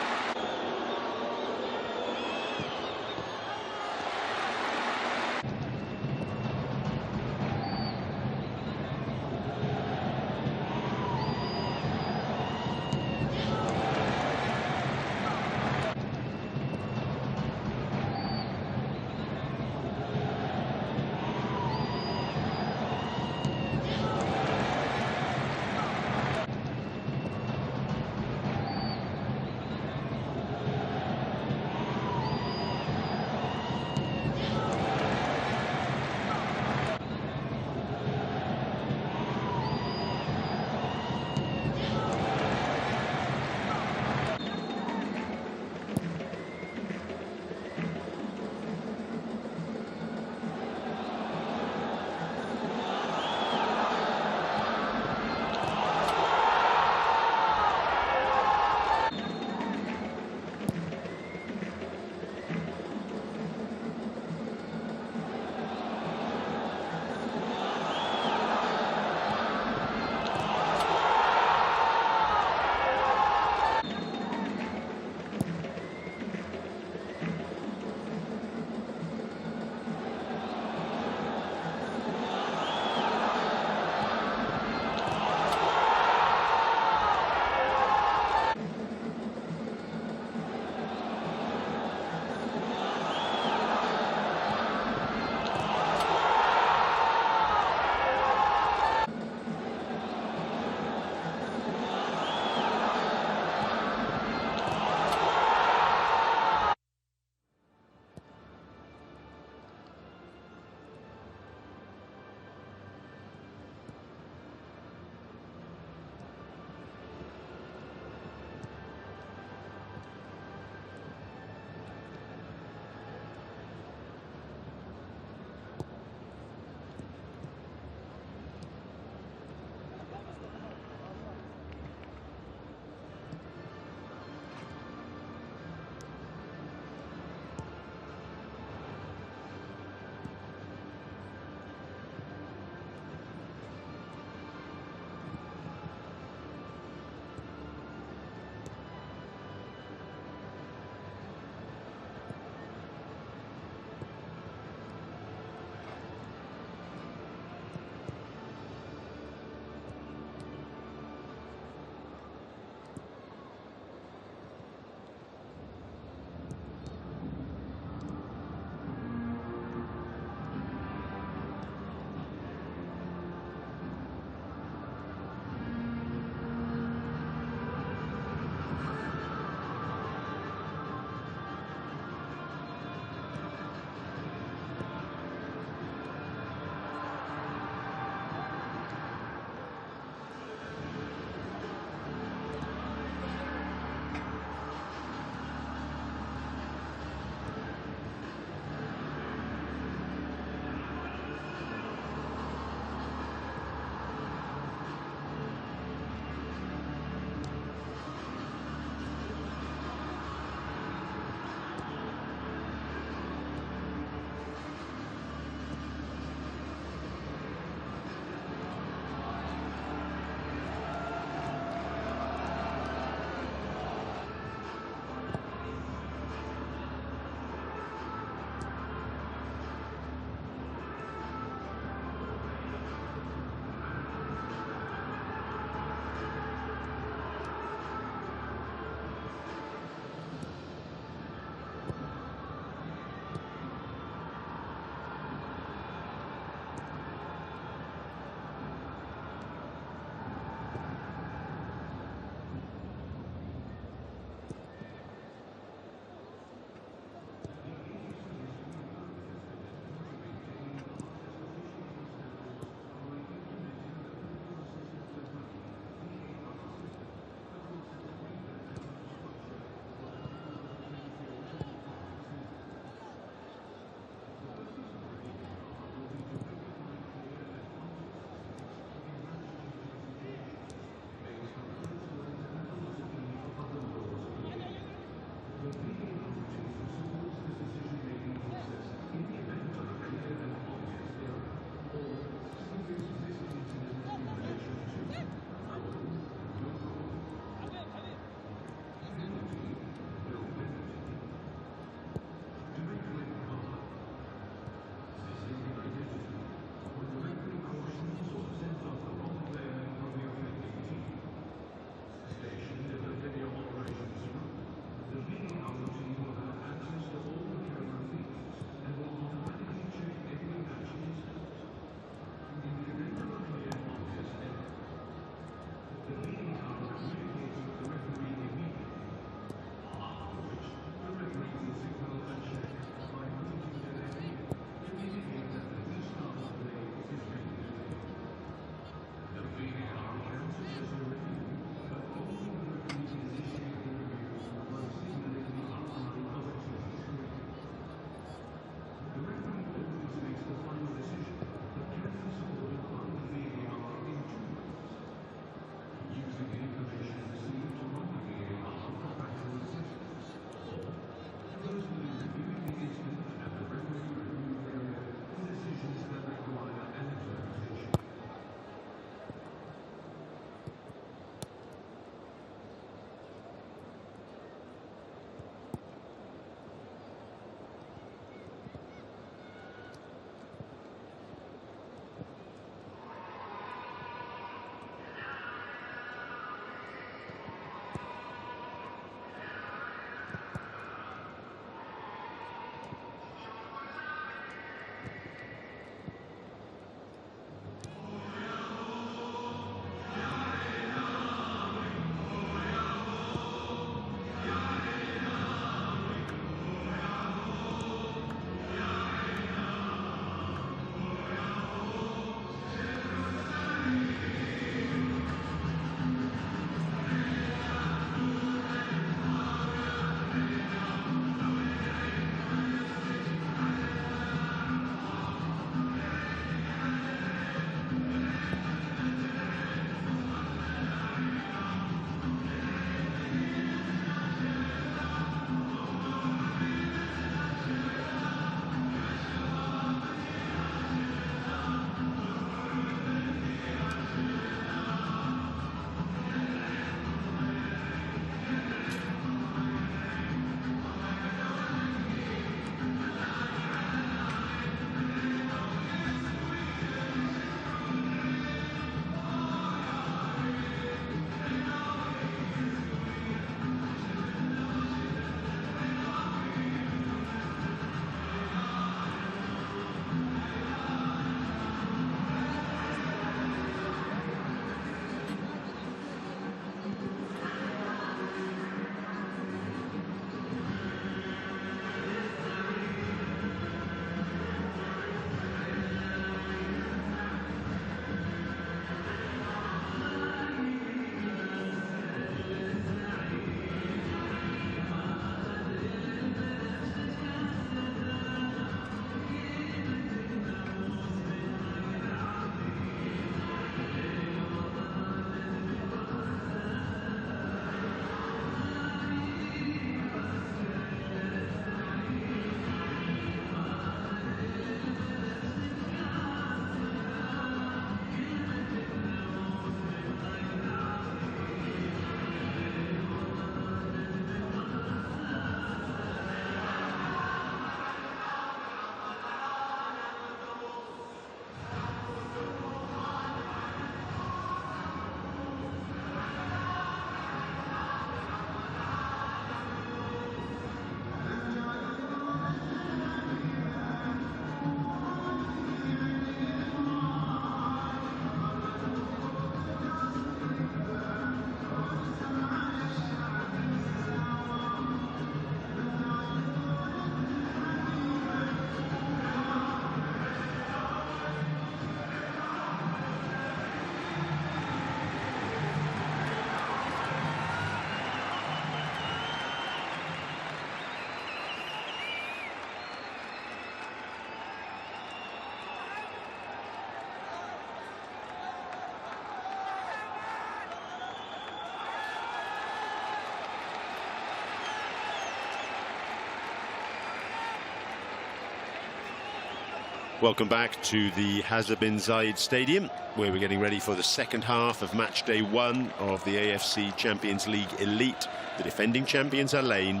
Welcome back to the Hazza bin Zayed Stadium, where we're getting ready for the second half of match day 1 of the AFC Champions League Elite. The defending champions Al Ain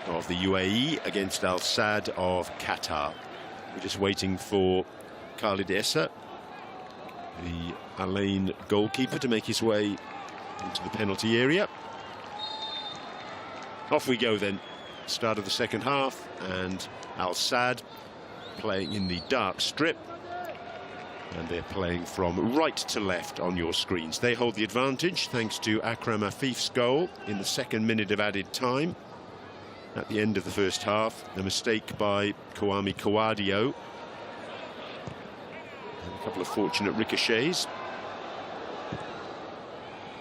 of the UAE against Al Sadd of Qatar. We're just waiting for Khalid Essa, the Al Ain goalkeeper, to make his way into the penalty area. Off we go then. Start of the second half, and Al Sadd playing in the dark strip, and they're playing from right to left on your screens. They hold the advantage thanks to Akram Afif's goal in the 2nd minute of added time. At the end of the first half, a mistake by Kwame Kawadio, and a couple of fortunate ricochets,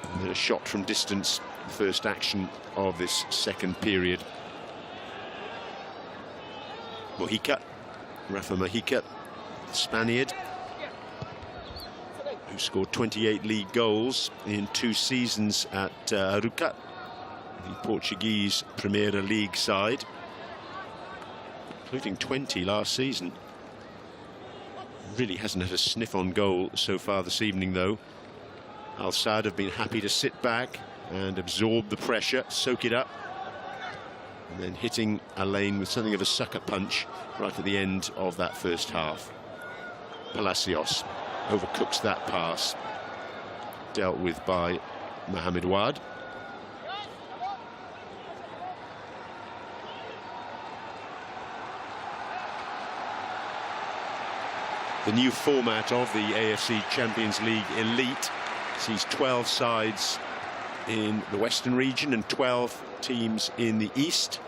and then a shot from distance, the first action of this second period. Rafa Mojica, the Spaniard, who scored 28 league goals in 2 seasons at Aruca, the Portuguese Primeira League side, including 20 last season. Really hasn't had a sniff on goal so far this evening, though. Al Sadd have been happy to sit back and absorb the pressure, soak it up, and then hitting Al Ain with something of a sucker punch right at the end of that first half. Palacios overcooks that pass, dealt with by Mohamed Wad. The new format of the AFC Champions League Elite sees 12 sides in the Western region and 12 teams in the East.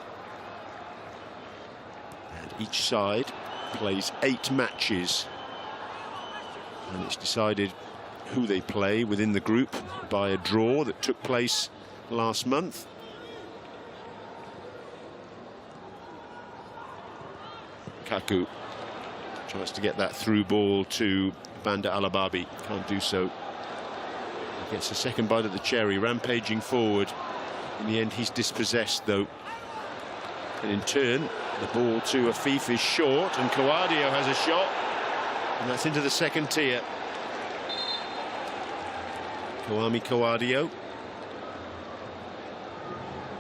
And each side plays 8 matches. And it's decided who they play within the group by a draw that took place last month. Kaku tries to get that through ball to Banda Alababi. Can't do so. Gets a second bite of the cherry, rampaging forward. In the end, he's dispossessed, though. And in turn, the ball to Afif is short, and Kawadio has a shot, and that's into the second tier. Kwame Kawadio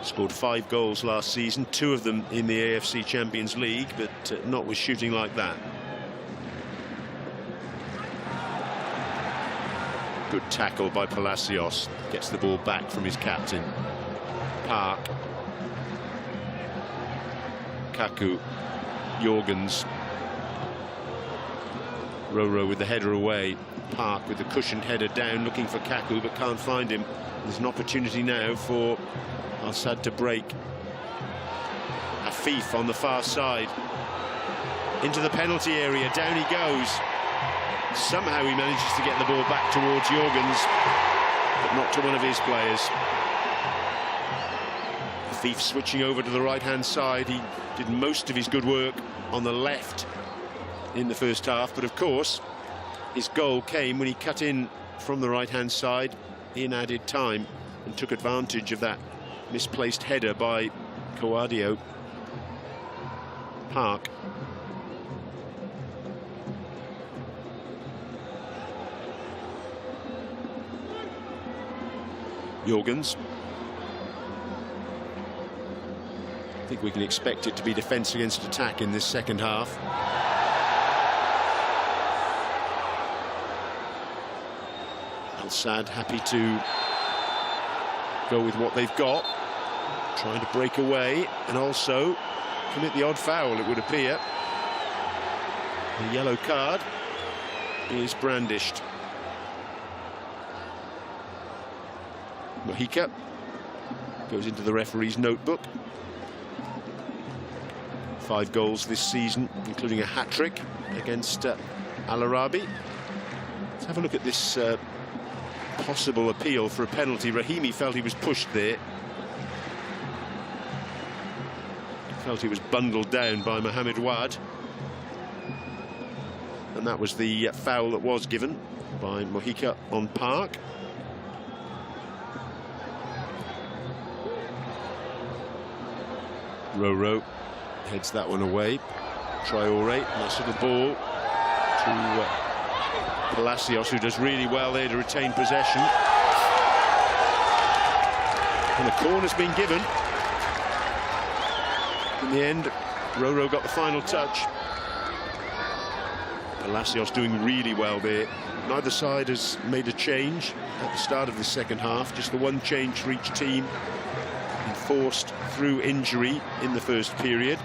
scored 5 goals last season, 2 of them in the AFC Champions League, but not with shooting like that. Good tackle by Palacios, gets the ball back from his captain. Park, Kaku, Jorgens, Roro with the header away. Park with the cushioned header down, looking for Kaku, but can't find him. There's an opportunity now for Al Sadd to break. Afif on the far side, into the penalty area, down he goes. Somehow he manages to get the ball back towards Jorgens, but not to one of his players. Afif switching over to the right-hand side. He did most of his good work on the left in the first half, but of course his goal came when he cut in from the right-hand side in added time and took advantage of that misplaced header by Kawadio. Park. Jorgens. I think we can expect it to be defence against attack in this second half. Al Sadd happy to go with what they've got, trying to break away and also commit the odd foul, it would appear. The yellow card is brandished. Mojica goes into the referee's notebook. 5 goals this season, including a hat-trick against Al Arabi. Let's have a look at this possible appeal for a penalty. Rahimi felt he was pushed there. Felt he was bundled down by Mohamed Wad. And that was the foul that was given by Mojica on Park. Roro heads that one away. Traore, nice little ball to Palacios, who does really well there to retain possession. And a corner's been given. In the end, Roro got the final touch. Palacios doing really well there. Neither side has made a change at the start of the second half. Just the one change for each team, enforced through injury in the first period.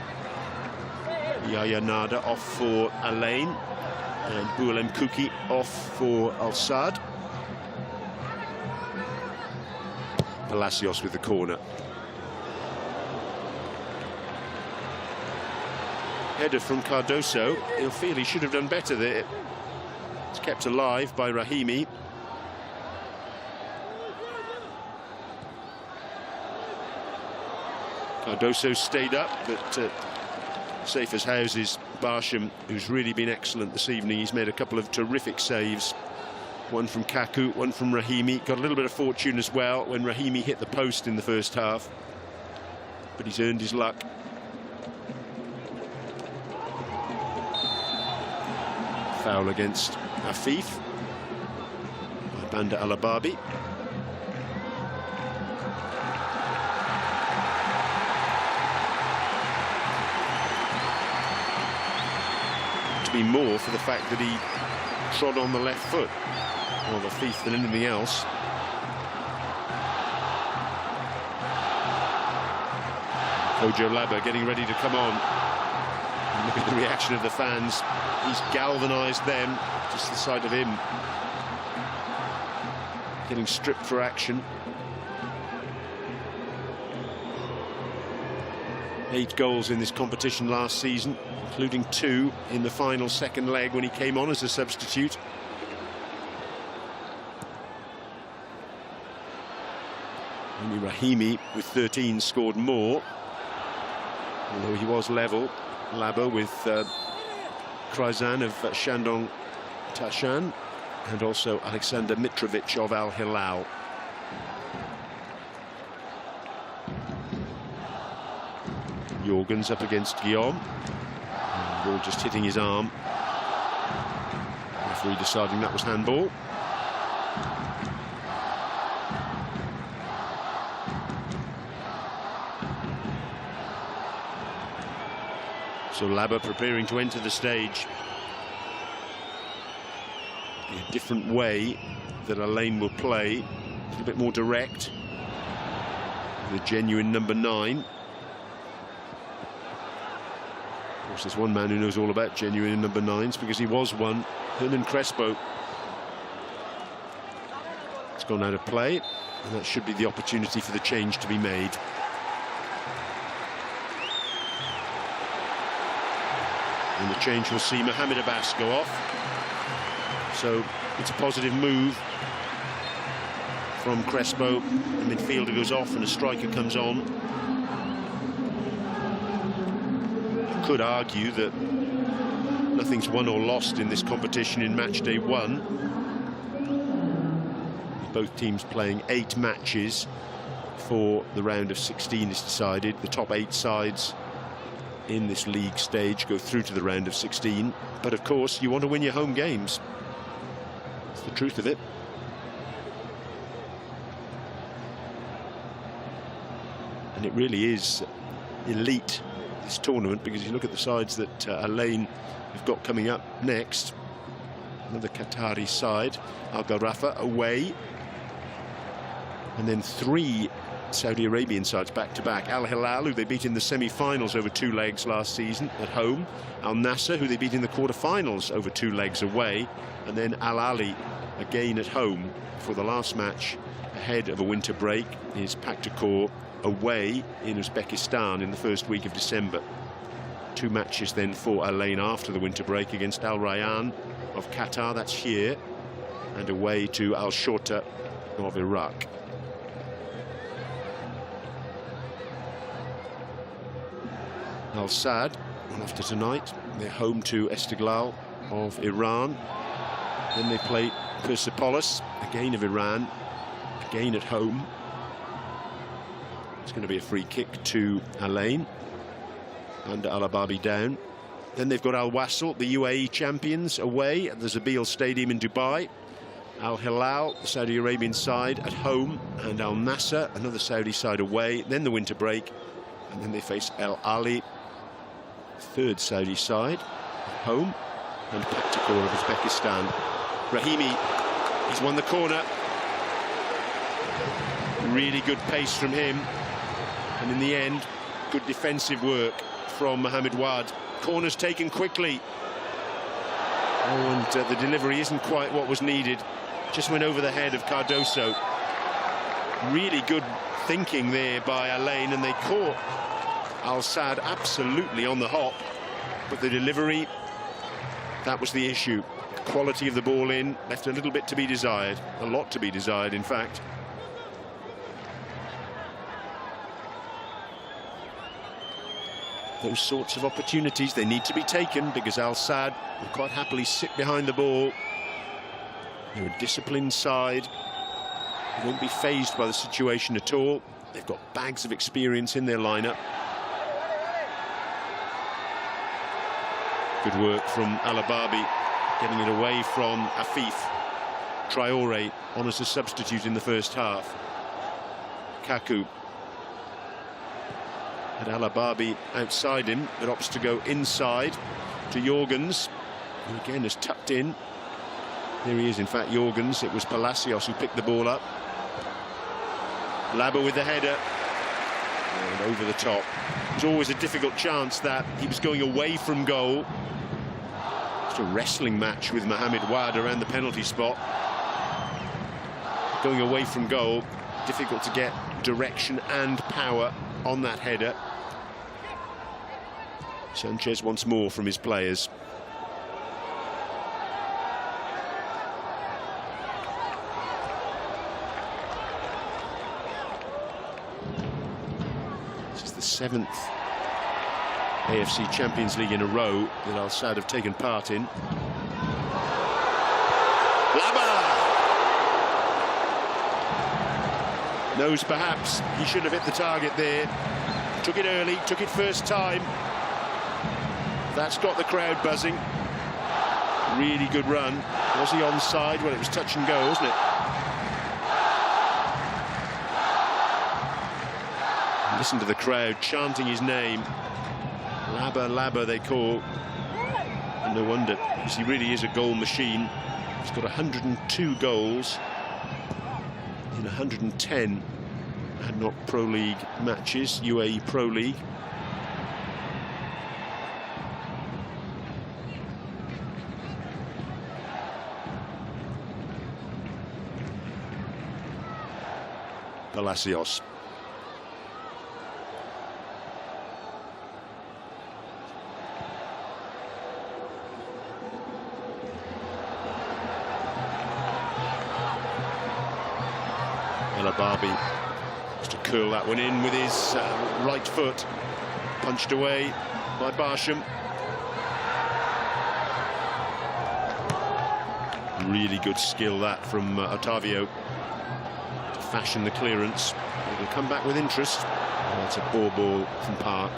Yaya Nada off for Alain, and Boualem Kouki off for Al Sadd. Palacios with the corner. Header from Cardoso. He'll feel he should have done better there. It's kept alive by Rahimi. Cardoso stayed up, but safe as houses. Barsham, who's really been excellent this evening. He's made a couple of terrific saves. One from Kaku, one from Rahimi. Got a little bit of fortune as well when Rahimi hit the post in the first half. But he's earned his luck. Foul against Afif by Banda Alababi. To be more for the fact that he trod on the left foot. More of Afif than anything else. Kojo Laba getting ready to come on. And look at the reaction of the fans. He's galvanised them, just the sight of him getting stripped for action. 8 goals in this competition last season, including 2 in the final second leg when he came on as a substitute. Only Rahimi with 13 scored more, although he was level. Labo with Kraizan of Shandong Tashan, and also Alexander Mitrovic of Al Hilal. Jorgens up against Guillaume. Ball just hitting his arm. Referee deciding that was handball. So Laba preparing to enter the stage. A different way that Alain will play, a little bit more direct. The genuine number 9. Of course, there's one man who knows all about genuine number 9s because he was one. Hernan Crespo. It's gone out of play, and that should be the opportunity for the change to be made. And the change will see Mohamed Abbas go off. So it's a positive move from Crespo. The midfielder goes off and a striker comes on. You could argue that nothing's won or lost in this competition in match day 1. Both teams playing 8 matches before the round of 16 is decided. The top 8 sides in this league stage go through to the round of 16, but of course you want to win your home games. That's the truth of it. And it really is elite, this tournament, because you look at the sides that Alain have got coming up next. Another Qatari side, Al Gharafa away, and then 3 Saudi Arabian sides back-to-back. Al Hilal, who they beat in the semi-finals over 2 legs last season at home. Al Nassr, who they beat in the quarter-finals over 2 legs away. And then Al Ali, again at home for the last match ahead of a winter break, is Paktakor away in Uzbekistan in the first week of December. 2 matches then for Alain after the winter break against Al Rayyan of Qatar, that's here, and away to Al Shorta of Iraq. Al Sadd, one after tonight, they're home to Esteghlal of Iran. Then they play Persepolis, again of Iran, again at home. It's going to be a free kick to Alain, under Alababi down. Then they've got Al Wasl, the UAE champions, away at the Zabil Stadium in Dubai. Al Hilal, the Saudi Arabian side, at home, and Al Nassr, another Saudi side, away. Then the winter break, and then they face Al Ali, third Saudi side, at home, and Paktikor of Uzbekistan. Rahimi, he's won the corner. Really good pace from him, and in the end, good defensive work from Mohamed Wad. Corners taken quickly. Oh, and the delivery isn't quite what was needed. Just went over the head of Cardoso. Really good thinking there by Alain, and they caught Al Sadd absolutely on the hop. But the delivery, that was the issue. The quality of the ball in left a little bit to be desired. A lot to be desired, in fact. Those sorts of opportunities, they need to be taken, because Al Sadd will quite happily sit behind the ball. They're a disciplined side. They won't be fazed by the situation at all. They've got bags of experience in their lineup. Good work from Alababi, getting it away from Afif. Traore on as a substitute in the first half. Kaku. And Alababi outside him, but opts to go inside to Jorgens, who again has tucked in. There he is, in fact, Jorgens. It was Palacios who picked the ball up. Labba with the header. And over the top. It was always a difficult chance that he was going away from goal. It's a wrestling match with Mohamed Wad around the penalty spot. Going away from goal, difficult to get direction and power on that header. Sanchez wants more from his players. This is the 7th AFC Champions League in a row that Al Sadd have taken part in. Knows perhaps he should have hit the target there. Took it early, took it first time. That's got the crowd buzzing. Really good run. Was he onside? Well, it was touch and go, wasn't it? Listen to the crowd chanting his name. Labba, Labba, they call. And no wonder, because he really is a goal machine. He's got 102 goals in 110 Adnoc Pro League matches, UAE Pro League. Palacios. Alababi has to curl that one in with his right foot. Punched away by Barsham. Really good skill that from Otavio to fashion the clearance. It'll come back with interest. Oh, it's a poor ball from Park.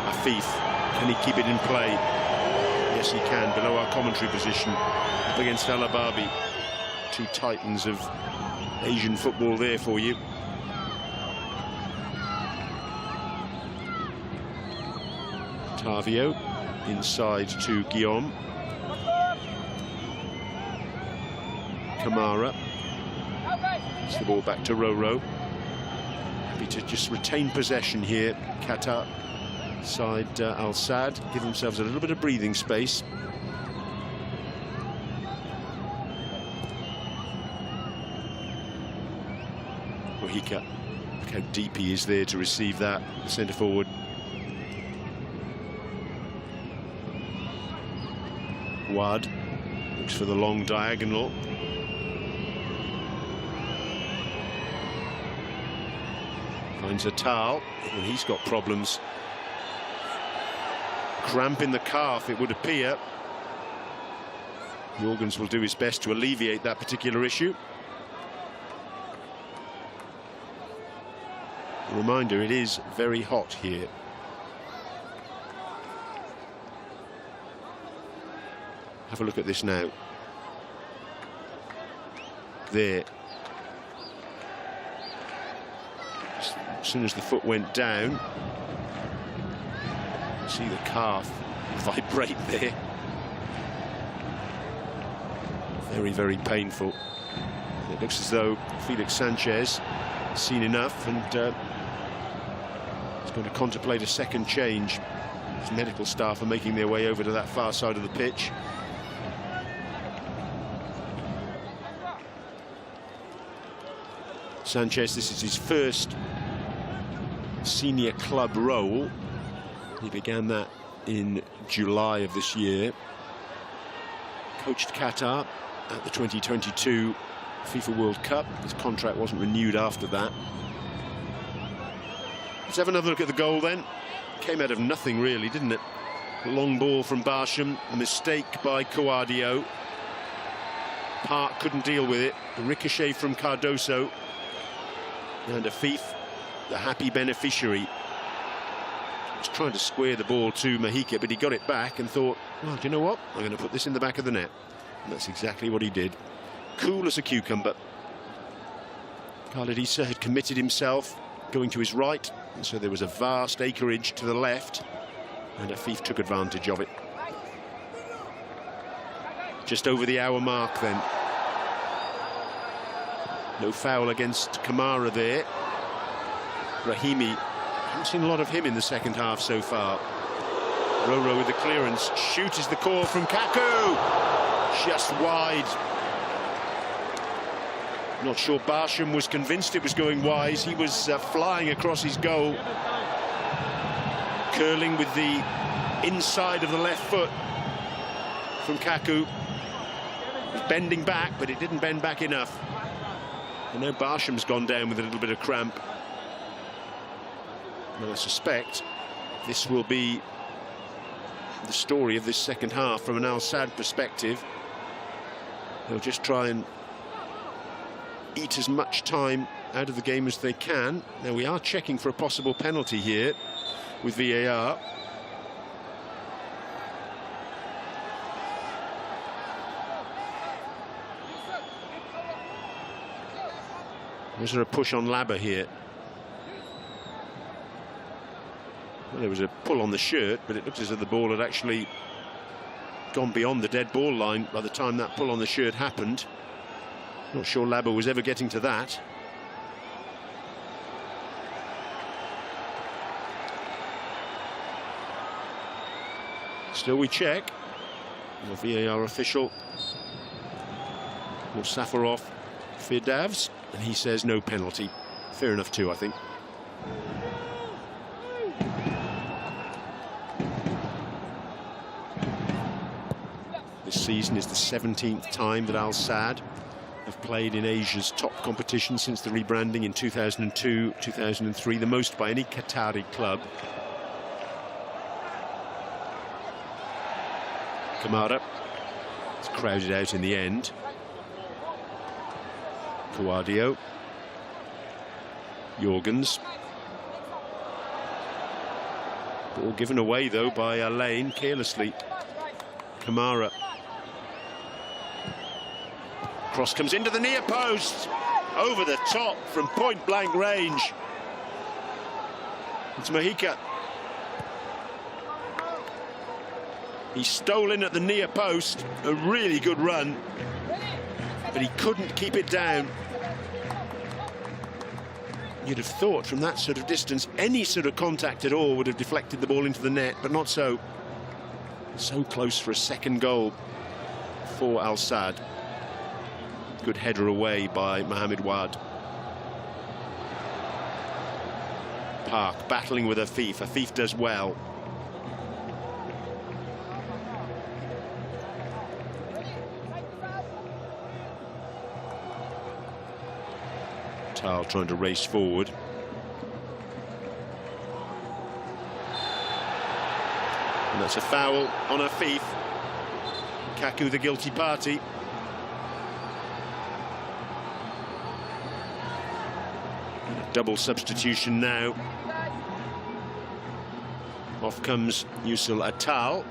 Afif, can he keep it in play? Yes, he can, below our commentary position, up against Alababi. Two titans of Asian football there for you. Tavio inside to Guillaume. Kamara. It's the ball back to Roro. Happy to just retain possession here. Qatar side Al Sadd give themselves a little bit of breathing space. Wahika, look how deep he is there to receive that, the centre forward. Wad looks for the long diagonal. Finds Atal, and he's got problems. Cramp in the calf, it would appear. Jorgens will do his best to alleviate that particular issue. A reminder, it is very hot here. Have a look at this now. There. As soon as the foot went down, see the calf vibrate there. Very, very painful. It looks as though Felix Sanchez has seen enough and is going to contemplate a second change. His medical staff are making their way over to that far side of the pitch. Sanchez, this is his first senior club role. He began that in July of this year. Coached Qatar at the 2022 FIFA World Cup. His contract wasn't renewed after that. Let's have another look at the goal then. Came out of nothing really, didn't it? A long ball from Barsham, a mistake by Coadio. Park couldn't deal with it. A ricochet from Cardoso. And Afif, the happy beneficiary, was trying to square the ball to Mahika, but he got it back and thought, well, do you know what? I'm going to put this in the back of the net. And that's exactly what he did. Cool as a cucumber. Khalid Issa had committed himself going to his right, and so there was a vast acreage to the left, and Afif took advantage of it. Just over the hour mark then. No foul against Kamara there. Rahimi, haven't seen a lot of him in the second half so far. Roro with the clearance, shoot is the call from Kaku. Just wide. Not sure Barsham was convinced it was going wide. He was flying across his goal. Curling with the inside of the left foot from Kaku. He was bending back, but it didn't bend back enough. And now Barsham's gone down with a little bit of cramp. And I suspect this will be the story of this second half from an Al Sadd perspective. They'll just try and eat as much time out of the game as they can. Now we are checking for a possible penalty here with VAR. Was there a push on Labber here? Well, there was a pull on the shirt, but it looked as though the ball had actually gone beyond the dead ball line by the time that pull on the shirt happened. Not sure Labber was ever getting to that. Still we check. The VAR official, Safarov Firdavs, and he says no penalty. Fair enough too, I think. This season is the 17th time that Al Sadd have played in Asia's top competition since the rebranding in 2002, 2003, the most by any Qatari club. Kamara, it's crowded out in the end. Coadio, Jorgens. Ball given away though by Alain carelessly. Kamara. Cross comes into the near post. Over the top from point blank range. It's Mahika. He stole in at the near post. A really good run. But he couldn't keep it down. You'd have thought from that sort of distance, any sort of contact at all would have deflected the ball into the net, but not so. So close for a second goal for Al Sadd. Good header away by Mohamed Wad. Park battling with Afif. Afif does well. Tal trying to race forward. And that's a foul on Afif. Kaku the guilty party. Double substitution now. Off comes Yusil Atal,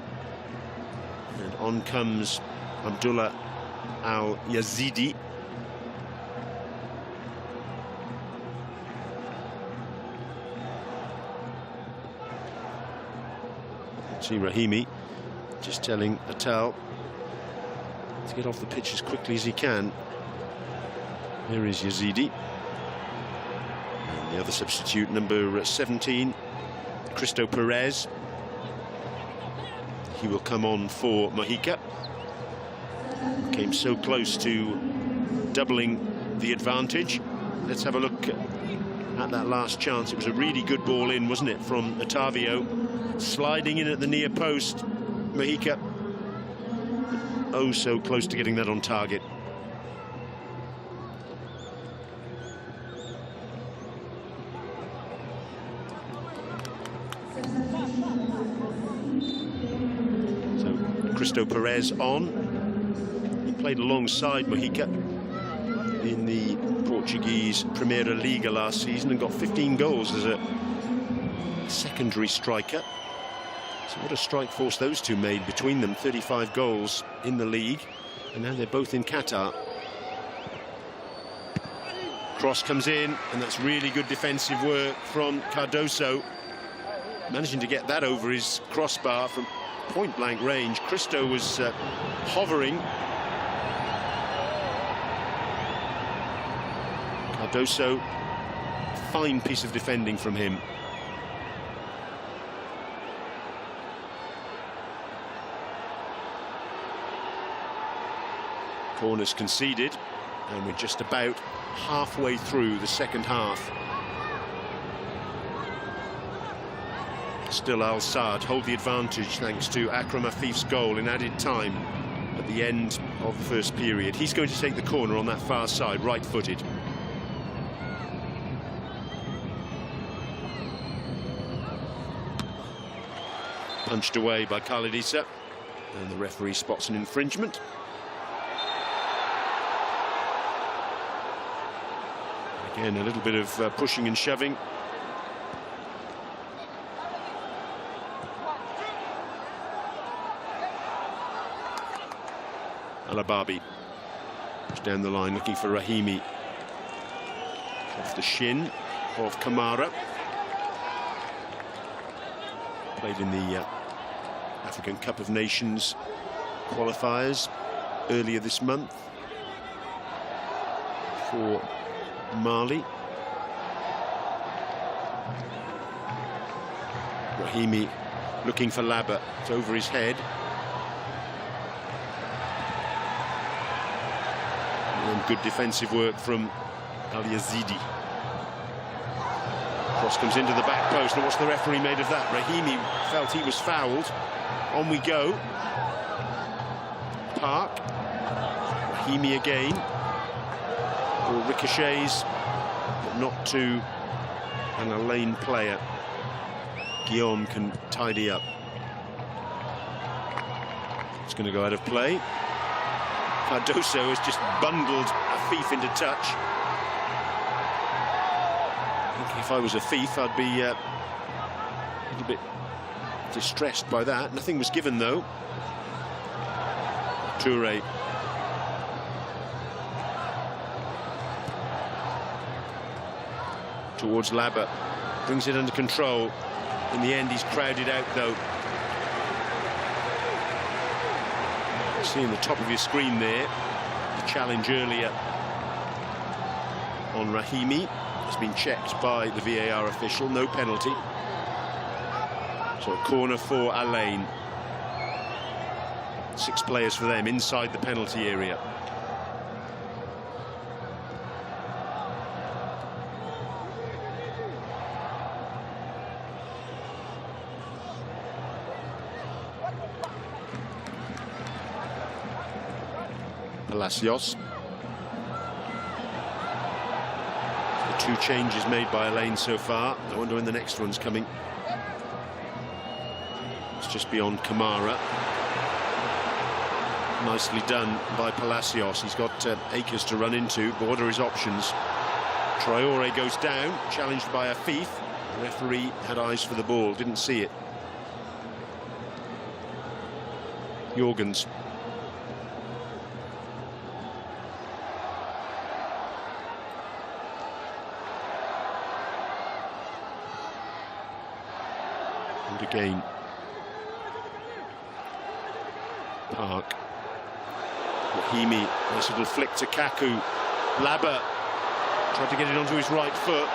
and on comes Abdullah Al-Yazidi. See Rahimi just telling Atal to get off the pitch as quickly as he can. There is Yazidi. And the other substitute, number 17, Cristo Perez. He will come on for Mojica. Came so close to doubling the advantage. Let's have a look at that last chance. It was a really good ball in, wasn't it, from Otavio. Sliding in at the near post. Mojica, oh so close to getting that on target. So Cristo Perez on. He played alongside Mojica in the Portuguese Primeira Liga last season and got 15 goals as a secondary striker. So what a strike force those two made between them. 35 goals in the league, and now they're both in Qatar. Cross comes in, and that's really good defensive work from Cardoso, managing to get that over his crossbar from point-blank range. Cristo was hovering. Cardoso, fine piece of defending from him. Corners conceded, and we're just about halfway through the second half. Still Al Saad hold the advantage thanks to Akram Afif's goal in added time at the end of the first period. He's going to take the corner on that far side, right-footed. Punched away by Khalid Issa, and the referee spots an infringement. Again, a little bit of pushing and shoving. Alababi down the line looking for Rahimi. Off the shin of Kamara. Played in the African Cup of Nations qualifiers earlier this month for Mali. Rahimi looking for Laba. It's over his head. And good defensive work from Al-Yazidi. Cross comes into the back post, and what's the referee made of that? Rahimi felt he was fouled. On we go. Park. Rahimi again. Ball ricochets, but not to an Alain player. Guillaume can tidy up. It's going to go out of play. Cardoso has just bundled Afif into touch. I think if I was Afif, I'd be a little bit distressed by that. Nothing was given, though. Toure. Towards Laba. Brings it under control. In the end, he's crowded out, though. Seeing the top of your screen there, the challenge earlier on Rahimi has been checked by the VAR official, no penalty. So a corner for Alain. 6 players for them inside the penalty area. Palacios. The 2 changes made by Alain so far. I wonder when the next one's coming. It's just beyond Kamara. Nicely done by Palacios. He's got Akers to run into, but what are his options? Traore goes down, challenged by Afif. The referee had eyes for the ball, didn't see it. Jorgens. And again, Park. Rahimi, nice little flick to Kaku. Labba tried to get it onto his right foot.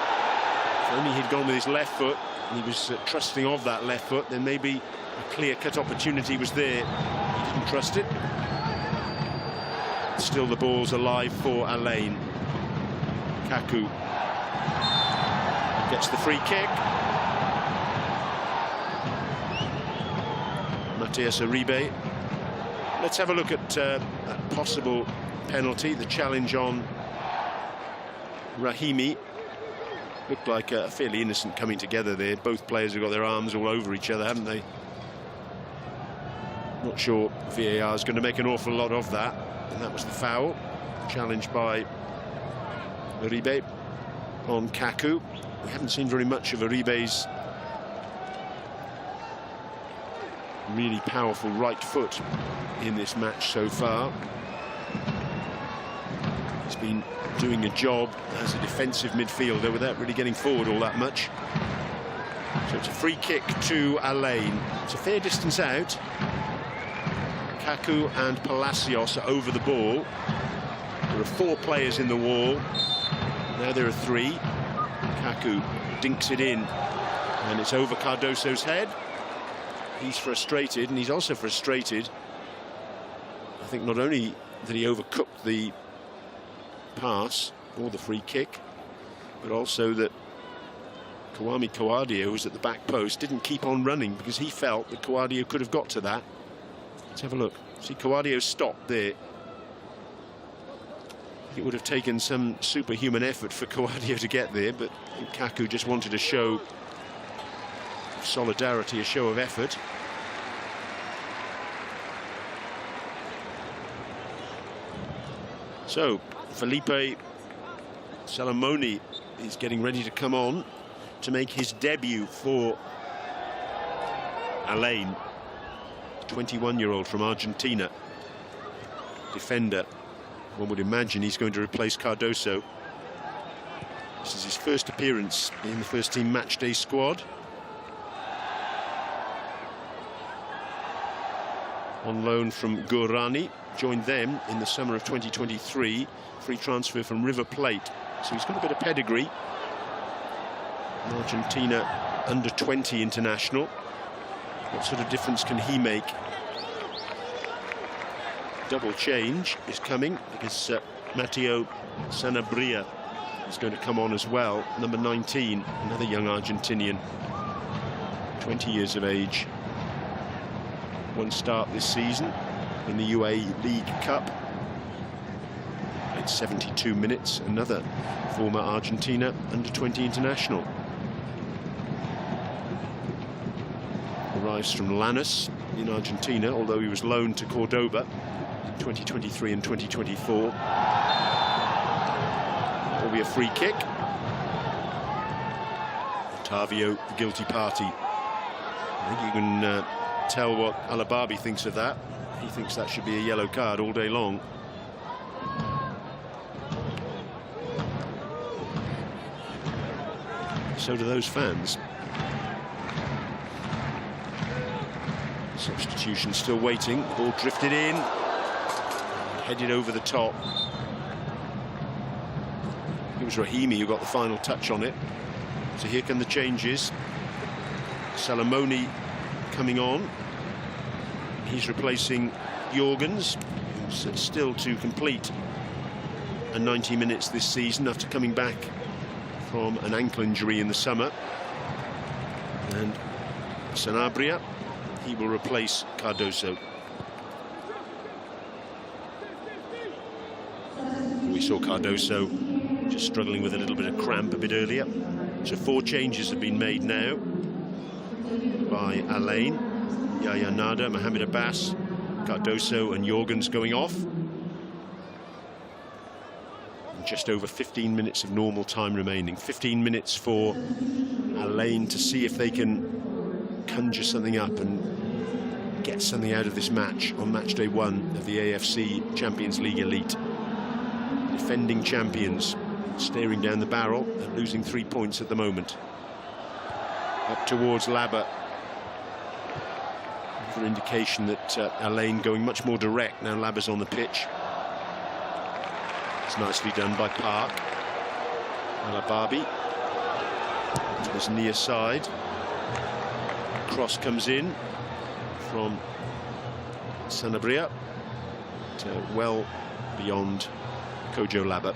If only he'd gone with his left foot, and he was trusting of that left foot, then maybe a clear-cut opportunity was there. He didn't trust it. Still the ball's alive for Alain. Kaku gets the free kick. Matthias Uribe. Let's have a look at that possible penalty, the challenge on Rahimi. Looked like a fairly innocent coming together there. Both players have got their arms all over each other, haven't they? Not sure VAR is going to make an awful lot of that. And that was the foul. Challenged by Uribe on Kaku. We haven't seen very much of Uribe's really powerful right foot in this match so far. He's been doing a job as a defensive midfielder without really getting forward all that much. So it's a free kick to Alain. It's a fair distance out. Kaku and Palacios are over the ball. There are 4 players in the wall. Now there are 3. Kaku dinks it in, and it's over Cardoso's head. He's frustrated, and he's also frustrated. I think not only that he overcooked the pass or the free kick, but also that Kwame Kouadio, who was at the back post, didn't keep on running because he felt that Kouadio could have got to that. Let's have a look. See, Kouadio stopped there. It would have taken some superhuman effort for Kouadio to get there, but Kaku just wanted to show solidarity, a show of effort. So Felipe Salamoni is getting ready to come on to make his debut for Alain. 21-year-old from Argentina. Defender. One would imagine he's going to replace Cardoso. This is his first appearance in the first team matchday squad. On loan from Gurani, joined them in the summer of 2023. Free transfer from River Plate. So he's got a bit of pedigree. An Argentina under-20 international. What sort of difference can he make? Double change is coming because Matteo Sanabria is going to come on as well. Number 19, another young Argentinian, 20 years of age. One start this season in the UAE League Cup. Played 72 minutes, another former Argentina under-20 international. Arrives from Lanús in Argentina, although he was loaned to Cordoba in 2023 and 2024. Will be a free kick. Otavio, the guilty party. I think you can tell what Alababi thinks of that. He thinks that should be a yellow card all day long. So do those fans. Substitution still waiting. The ball drifted in, headed over the top. It was Rahimi who got the final touch on it. So here come the changes. Salamoni coming on. He's replacing Jorgens, who's still to complete a 90 minutes this season after coming back from an ankle injury in the summer. And Sanabria, he will replace Cardoso. We saw Cardoso just struggling with a little bit of cramp a bit earlier. So 4 changes have been made now by Alain, Yaya Nada, Mohamed Abbas, Cardoso and Jorgens going off. Just over 15 minutes of normal time remaining. 15 minutes for Alain to see if they can conjure something up and get something out of this match on match day 1 of the AFC Champions League Elite. Defending champions staring down the barrel and losing 3 points at the moment. Up towards Labba. Another indication that Alain going much more direct now Labba's on the pitch. It's nicely done by Park. Alababi to his near side. Cross comes in from Sanabria to well beyond Kojo Labba.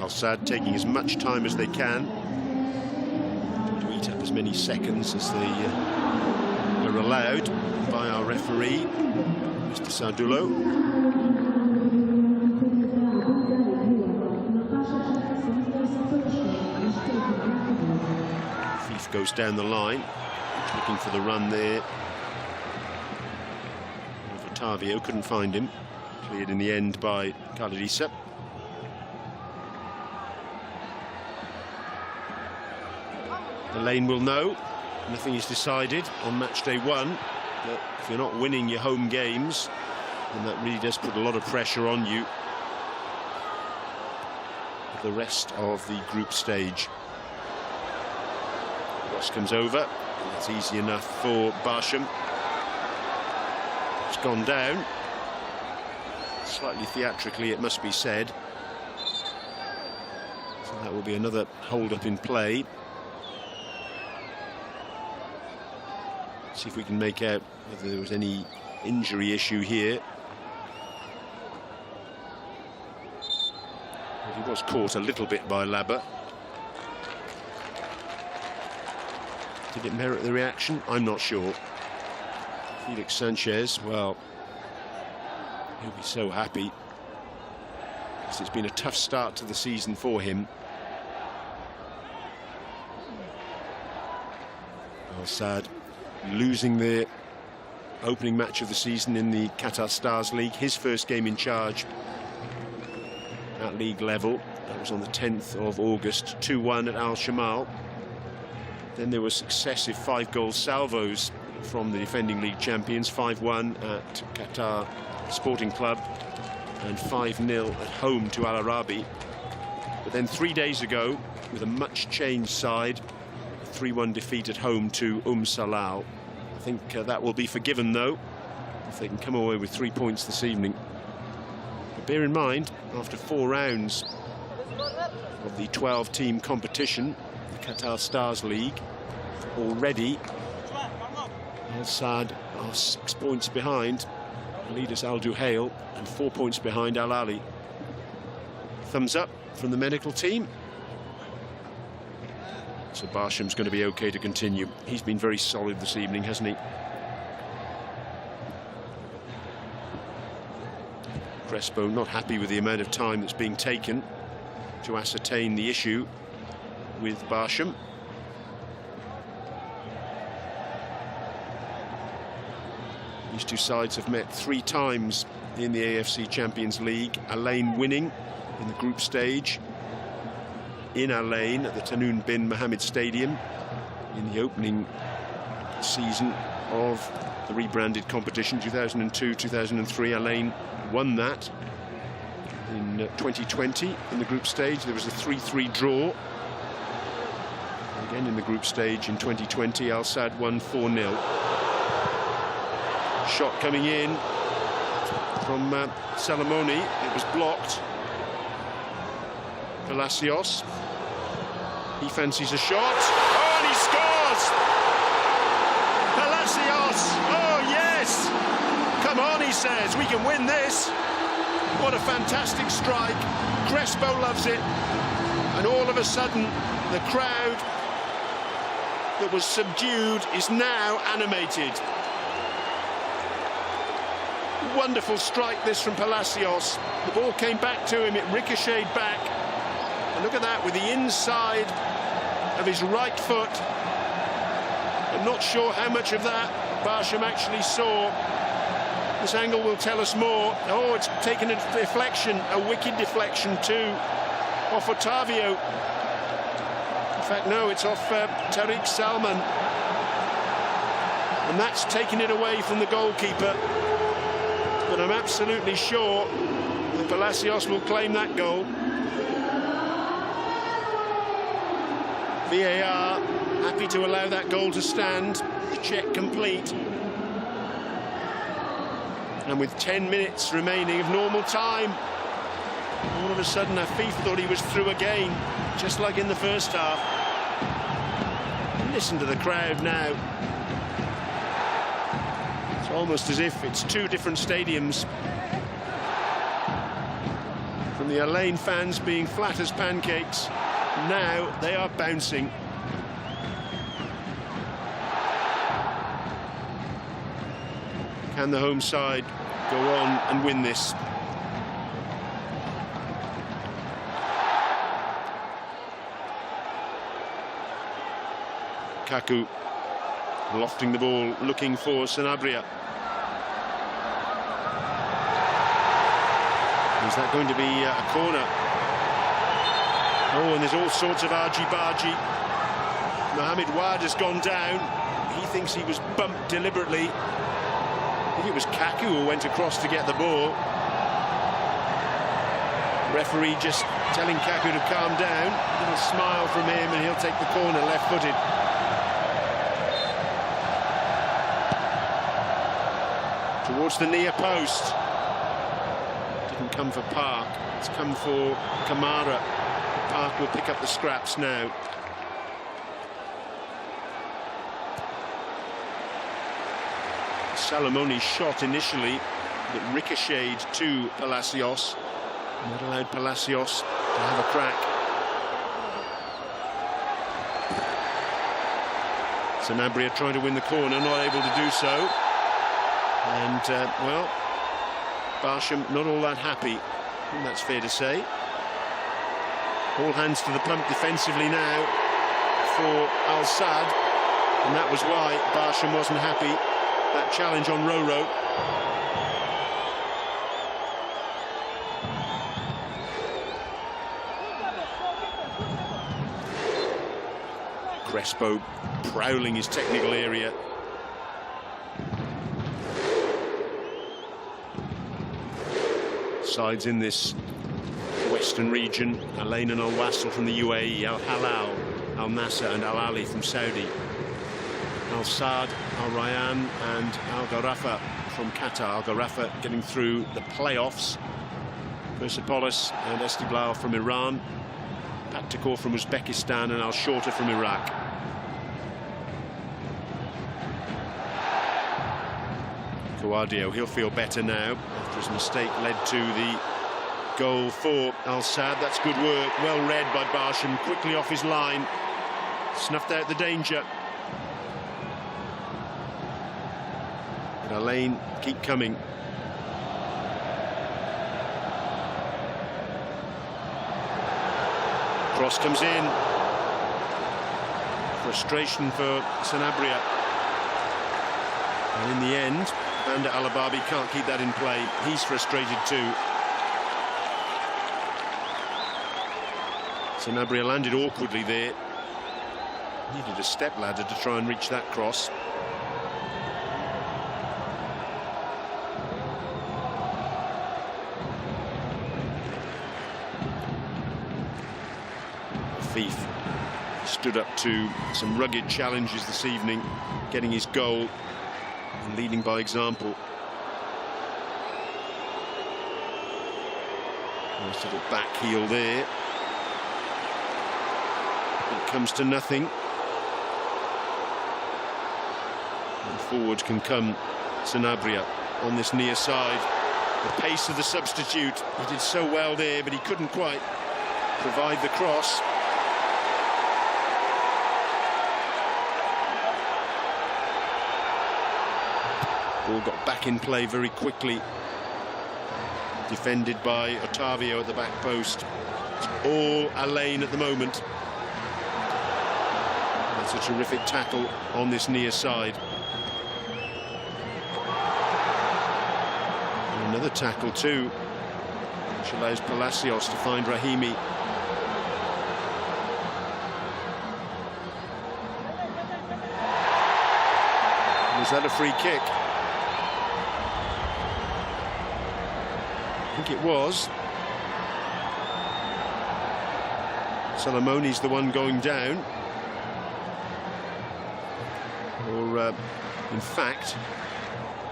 Al-Sadd taking as much time as they can to eat up as many seconds as they are allowed by our referee, Mr. Sardulo. Thief goes down the line, looking for the run there. Otavio couldn't find him, cleared in the end by Khalid Issa. Alain will know, nothing is decided on match day 1, but if you're not winning your home games, then that really does put a lot of pressure on you for the rest of the group stage. Ross comes over, and that's easy enough for Barsham. It's gone down, slightly theatrically it must be said. So that will be another hold-up in play. See if we can make out whether there was any injury issue here. Well, he was caught a little bit by Labba. Did it merit the reaction? I'm not sure. Felix Sanchez, well, he'll be so happy, because it's been a tough start to the season for him. Al-Sadd losing the opening match of the season in the Qatar Stars League, his first game in charge at league level. That was on the 10th of August, 2-1 at Al Shamal. Then there were successive 5-goal salvos from the defending league champions, 5-1 at Qatar Sporting Club and 5-0 at home to Al Arabi. But then 3 days ago, with a much changed side, 3-1 defeat at home to Salal. I think that will be forgiven, though, if they can come away with 3 points this evening. But bear in mind, after 4 rounds of the 12-team competition, the Qatar Stars League, already Al-Sadd are 6 points behind leaders Al Duhail and 4 points behind Al Ali. Thumbs up from the medical team. So Barsham's going to be okay to continue. He's been very solid this evening, hasn't he? Crespo not happy with the amount of time that's being taken to ascertain the issue with Barsham. These two sides have met 3 times in the AFC Champions League. Alain winning in the group stage in Alain at the Tanoun bin Mohammed Stadium in the opening season of the rebranded competition, 2002-2003. Alain won that. In 2020, in the group stage, there was a 3-3 draw. Again, in the group stage in 2020, Al-Sadd won 4-0. Shot coming in from Salamoni. It was blocked. Palacios. He fancies a shot. Oh, and he scores! Palacios! Oh, yes! Come on, he says. We can win this. What a fantastic strike. Crespo loves it. And all of a sudden, the crowd that was subdued is now animated. wonderful strike, this, from Palacios. The ball came back to him, it ricocheted back. And look at that, with the inside of his right foot. I'm not sure how much of that Barsham actually saw. This angle will tell us more. Oh, it's taken a deflection, a wicked deflection too, off Otavio. In fact, no, it's off Tariq Salman. And that's taken it away from the goalkeeper. But I'm absolutely sure that Palacios will claim that goal. VAR happy to allow that goal to stand. The check complete. And with 10 minutes remaining of normal time, all of a sudden Afif thought he was through again, just like in the first half. Listen to the crowd now. It's almost as if it's two different stadiums. From the Alain fans being flat as pancakes, now they are bouncing. Can the home side go on and win this? Kaku lofting the ball, looking for Sanabria. Is that going to be a corner? Oh, and there's all sorts of argy-bargy. Mohamed Wad has gone down. He thinks he was bumped deliberately. I think it was Kaku who went across to get the ball. Referee just telling Kaku to calm down. A little smile from him and he'll take the corner, left-footed. Towards the near post. Didn't come for Park, it's come for Kamara. Park will pick up the scraps now. Salamoni's shot initially that ricocheted to Palacios, and that allowed Palacios to have a crack. Sanabria trying to win the corner, not able to do so. And, well, Barsham not all that happy, I think that's fair to say. All hands to the pump defensively now for Al-Sad, and that was why Barsham wasn't happy. That challenge on Roro. Crespo prowling his technical area. Sides in this western region, Alain and Al Wasl from the UAE, Al Halal, Al Nasser and Al Ali from Saudi, Al Saad, Al Rayyan and Al Gharafa from Qatar. Al Gharafa getting through the playoffs. Persepolis and Estiklal from Iran, Paktikor from Uzbekistan and Al Shorta from Iraq. Kouadio, he'll feel better now after his mistake led to the goal for Al Saad. That's good work, well read by Barsham, quickly off his line, snuffed out the danger. But Alain keep coming. Cross comes in. Frustration for Sanabria. And in the end, Banda Alababi can't keep that in play. He's frustrated too. Sanabria landed awkwardly there. Needed a step ladder to try and reach that cross. Afif stood up to some rugged challenges this evening, getting his goal and leading by example. Nice little back heel there. It comes to nothing. And forward can come Sanabria on this near side. The pace of the substitute. He did so well there, but he couldn't quite provide the cross. Ball got back in play very quickly. Defended by Otavio at the back post. It's all Alain at the moment. That's a terrific tackle on this near side. And another tackle too, which allows Palacios to find Rahimi. Was that a free kick? I think it was. Salamoni's the one going down. Or, in fact,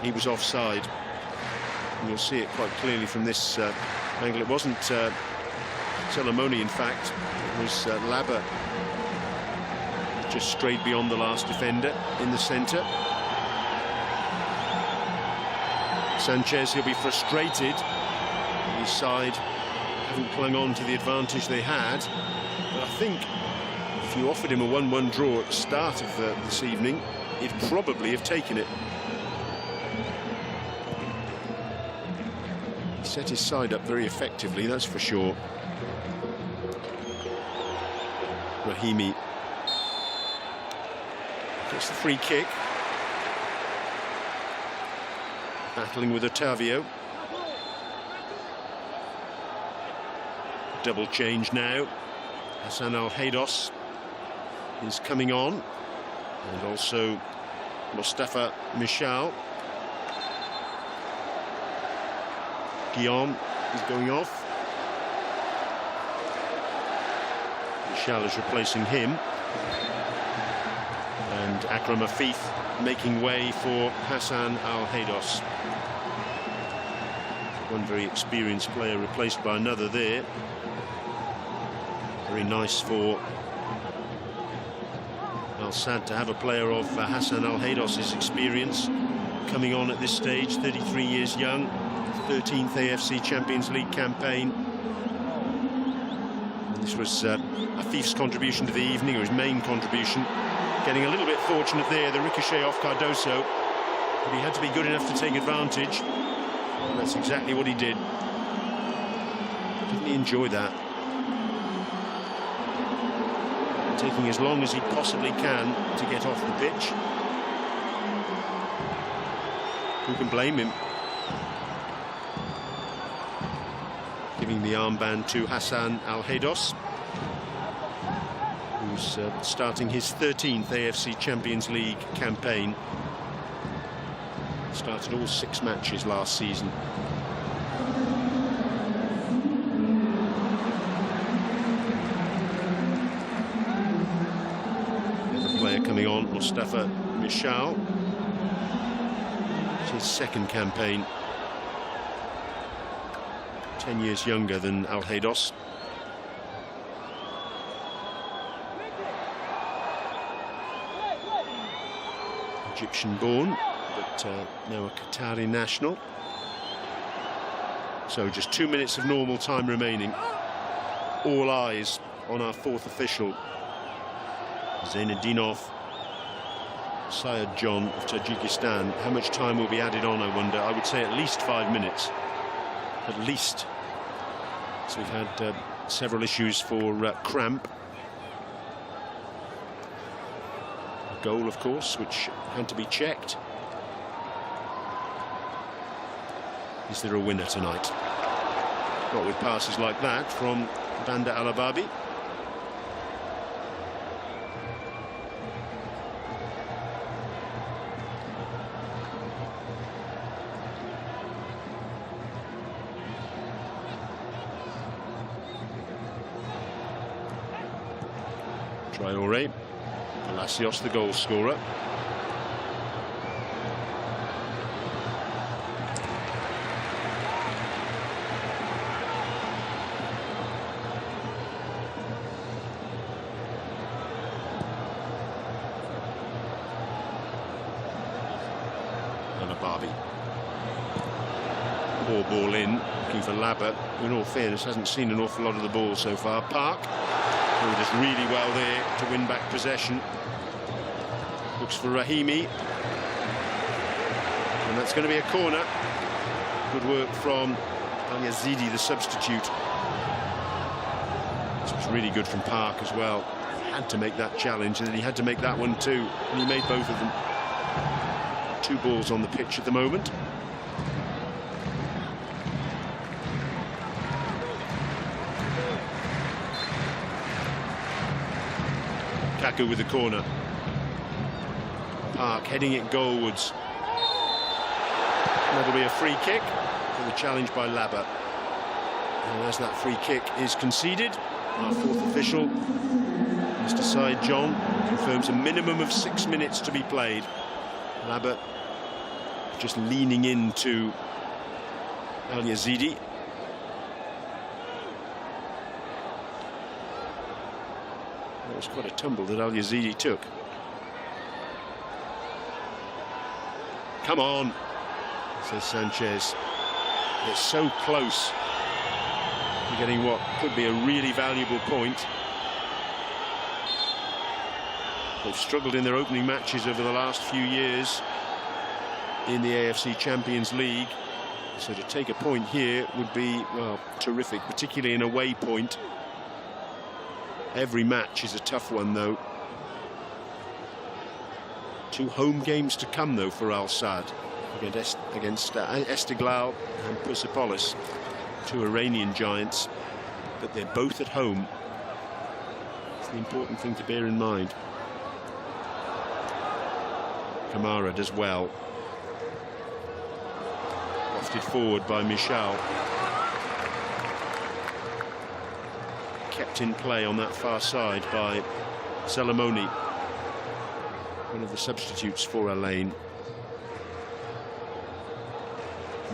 he was offside. And you'll see it quite clearly from this angle. It wasn't Salamoni, in fact. It was Laba. Just strayed beyond the last defender in the centre. Sanchez, he'll be frustrated. His side haven't clung on to the advantage they had. But I think if you offered him a 1-1 draw at the start of this evening, he'd probably have taken it. He set his side up very effectively, that's for sure. Rahimi gets the free kick. Battling with Otavio. Double change now. Hassan Al-Haydos is coming on. And also Mustafa Michal. Guillaume is going off. Michal is replacing him. And Akram Afif making way for Hassan Al-Haydos. One very experienced player replaced by another there. Very nice for Al Sadd to have a player of Hassan Al-Haydos' experience coming on at this stage, 33 years young, 13th AFC Champions League campaign. And this was Afif's contribution to the evening, or his main contribution. Getting a little bit fortunate there, the ricochet off Cardoso, but he had to be good enough to take advantage. And that's exactly what he did. Didn't he enjoy that? Taking as long as he possibly can to get off the pitch. Who can blame him? Giving the armband to Hassan Al-Haydos, who's starting his 13th AFC Champions League campaign. Started all 6 matches last season. Another player coming on, Mustafa Michal. It's his second campaign. 10 years younger than Al-Haydos. Egyptian born, but now a Qatari national. So just 2 minutes of normal time remaining. All eyes on our 4th official, Zainadinov Syed John of Tajikistan. How much time will be added on, I wonder? I would say at least 5 minutes. At least. So we've had several issues for cramp. A goal, of course, which had to be checked. Is there a winner tonight? Not with passes like that from Banda Alababi. Traoré, Palacios the goal scorer. Alababi. Poor ball in, looking for Laba, who in all fairness hasn't seen an awful lot of the ball so far. Park. He does really well there to win back possession. Looks for Rahimi. And And that's going to be a corner. Good work from Al Yazidi, the substitute. This was really good from Park as well. He had to make that challenge, and then he had to make that one too, and he made both of them. 2 balls on the pitch at the moment. Kaku with the corner. Park heading it goalwards. That'll be a free kick for the challenge by Laba. And as that free kick is conceded, our 4th official, Mr. Said John, confirms a minimum of 6 minutes to be played. Laba just leaning into Al Yazidi. That was quite a tumble that Al Yazidi took. Come on, says Sanchez. They're so close to getting what could be a really valuable point. They've struggled in their opening matches over the last few years in the AFC Champions League. So to take a point here would be, well, terrific, particularly an away point. Every match is a tough one, though. 2 home games to come, though, for Al Sadd against Esteghlal and Persepolis, 2 Iranian giants, but they're both at home. It's the important thing to bear in mind. Kamara does well. Lofted forward by Michal. Kept in play on that far side by Salamoni, one of the substitutes for Alain.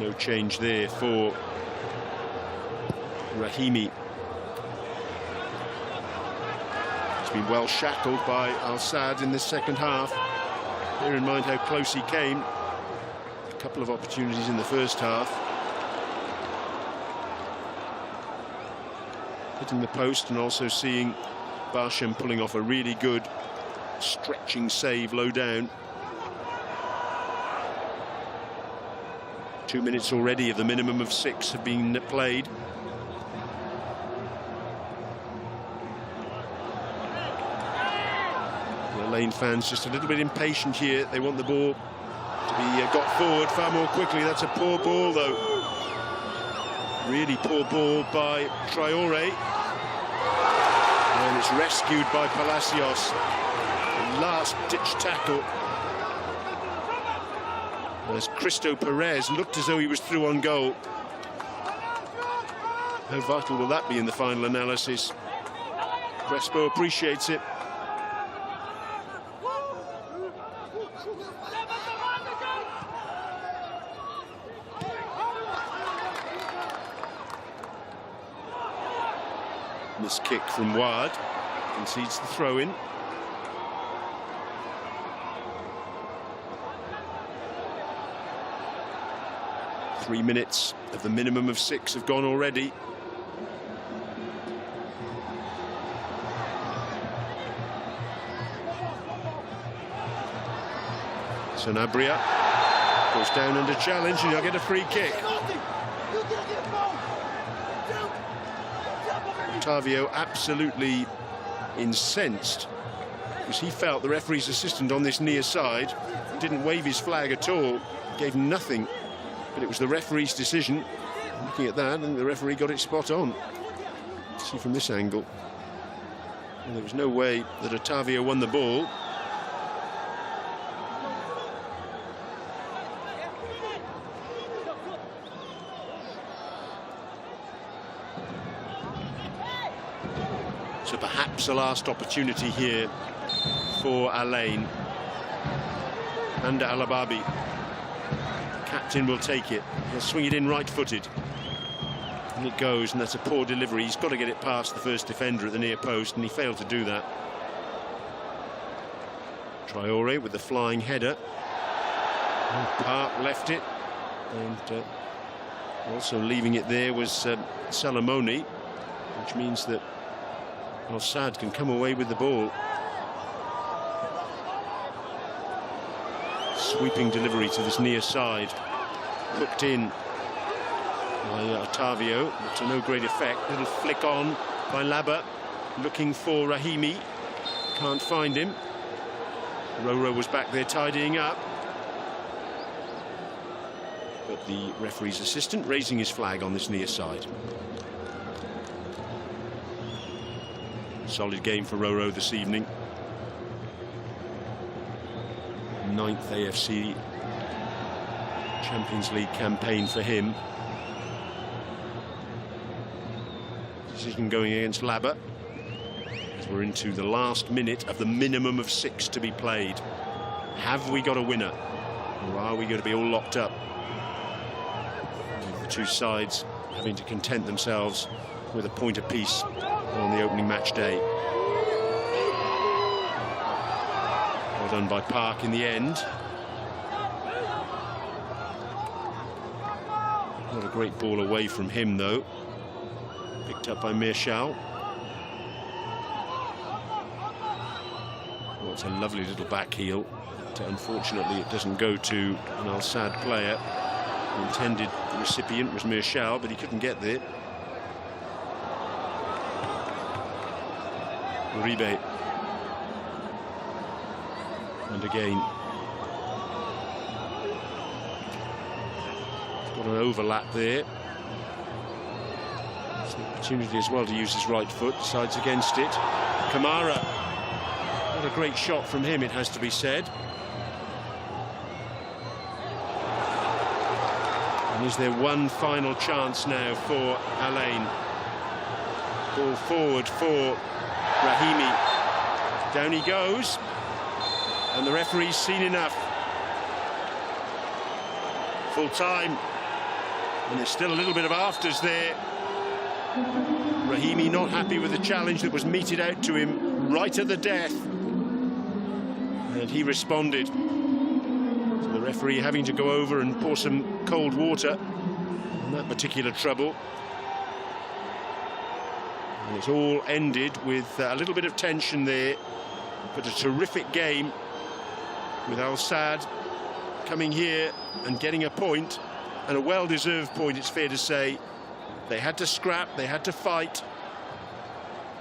No change there for Rahimi. He's been well shackled by Al Sadd in the second half. Bear in mind how close he came. A couple of opportunities in the first half. Hitting the post, and also seeing Barsham pulling off a really good stretching save low down. 2 minutes already of the minimum of 6 have been played. The Lane fans just a little bit impatient here. They want the ball to be got forward far more quickly. That's a poor ball, though. Really poor ball by Traore. And it's rescued by Palacios. Last-ditch tackle. As Cristo Perez looked as though he was through on goal. How vital will that be in the final analysis? Crespo appreciates it. This kick from Ward concedes the throw-in. Three minutes of the minimum of 6 have gone already. Sanabria goes down under challenge, and he'll get a free kick. Otavio absolutely incensed because he felt the referee's assistant on this near side didn't wave his flag at all, gave nothing, but it was the referee's decision. Looking at that, and the referee got it spot on. See from this angle, and there was no way that Otavio won the ball. So perhaps a last opportunity here for Alain. Under Alababi. Captain will take it. He'll swing it in right-footed. And it goes, and that's a poor delivery. He's got to get it past the first defender at the near post, and he failed to do that. Traore with the flying header. Park left it. And also leaving it there was Salamoni, which means that Al Sadd can come away with the ball. Sweeping delivery to this near side. Hooked in by Otavio, but to no great effect. Little flick on by Laba, looking for Rahimi. Can't find him. Roro was back there tidying up. But the referee's assistant raising his flag on this near side. Solid game for Roro this evening. 9th AFC Champions League campaign for him. Decision going against Laba, as we're into the last minute of the minimum of 6 to be played. Have we got a winner, or are we going to be all locked up? With the two sides having to content themselves with a point apiece on the opening match day. Well done by Park in the end. Not a great ball away from him, though. Picked up by Mirshal. Well, it's a lovely little back heel. But unfortunately, it doesn't go to an Al Sadd player. The intended recipient was Mirshal, but he couldn't get there. Uribe. And again, got an overlap there. It's an opportunity as well to use his right foot. Decides against it. Kamara. What a great shot from him, it has to be said. And is there one final chance now for Alain? Ball forward for Rahimi. Down he goes. And the referee's seen enough. Full time. And there's still a little bit of afters there. Rahimi not happy with the challenge that was meted out to him right at the death. And he responded. So the referee having to go over and pour some cold water on that particular trouble. And it's all ended with a little bit of tension there. But a terrific game, with Al Sadd coming here and getting a point, and a well-deserved point, it's fair to say. They had to scrap, they had to fight.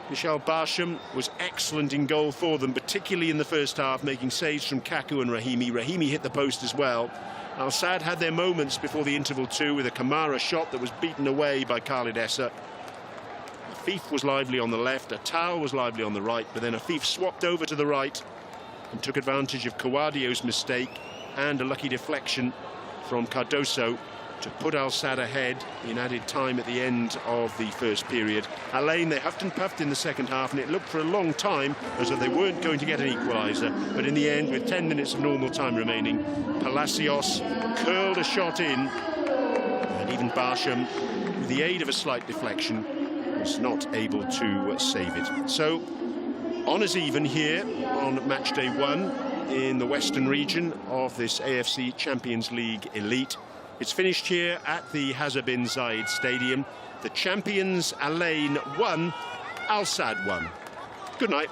Michel Barsham was excellent in goal for them, particularly in the first half, making saves from Kaku and Rahimi. Rahimi hit the post as well. Al Sadd had their moments before the interval too, with a Kamara shot that was beaten away by Khalid Essa. Afif was lively on the left, Atal was lively on the right, but then Afif swapped over to the right and took advantage of Kawadio's mistake and a lucky deflection from Cardoso to put Al Sadd ahead in added time at the end of the first period. Alain, they huffed and puffed in the second half, and it looked for a long time as though they weren't going to get an equaliser. But in the end, with 10 minutes of normal time remaining, Palacios curled a shot in, and even Barsham, with the aid of a slight deflection, was not able to save it. So, honours even here on match day 1 in the western region of this AFC Champions League Elite. It's finished here at the Hazza bin Zayed Stadium. The champions Alain won, Al Sadd won. Good night.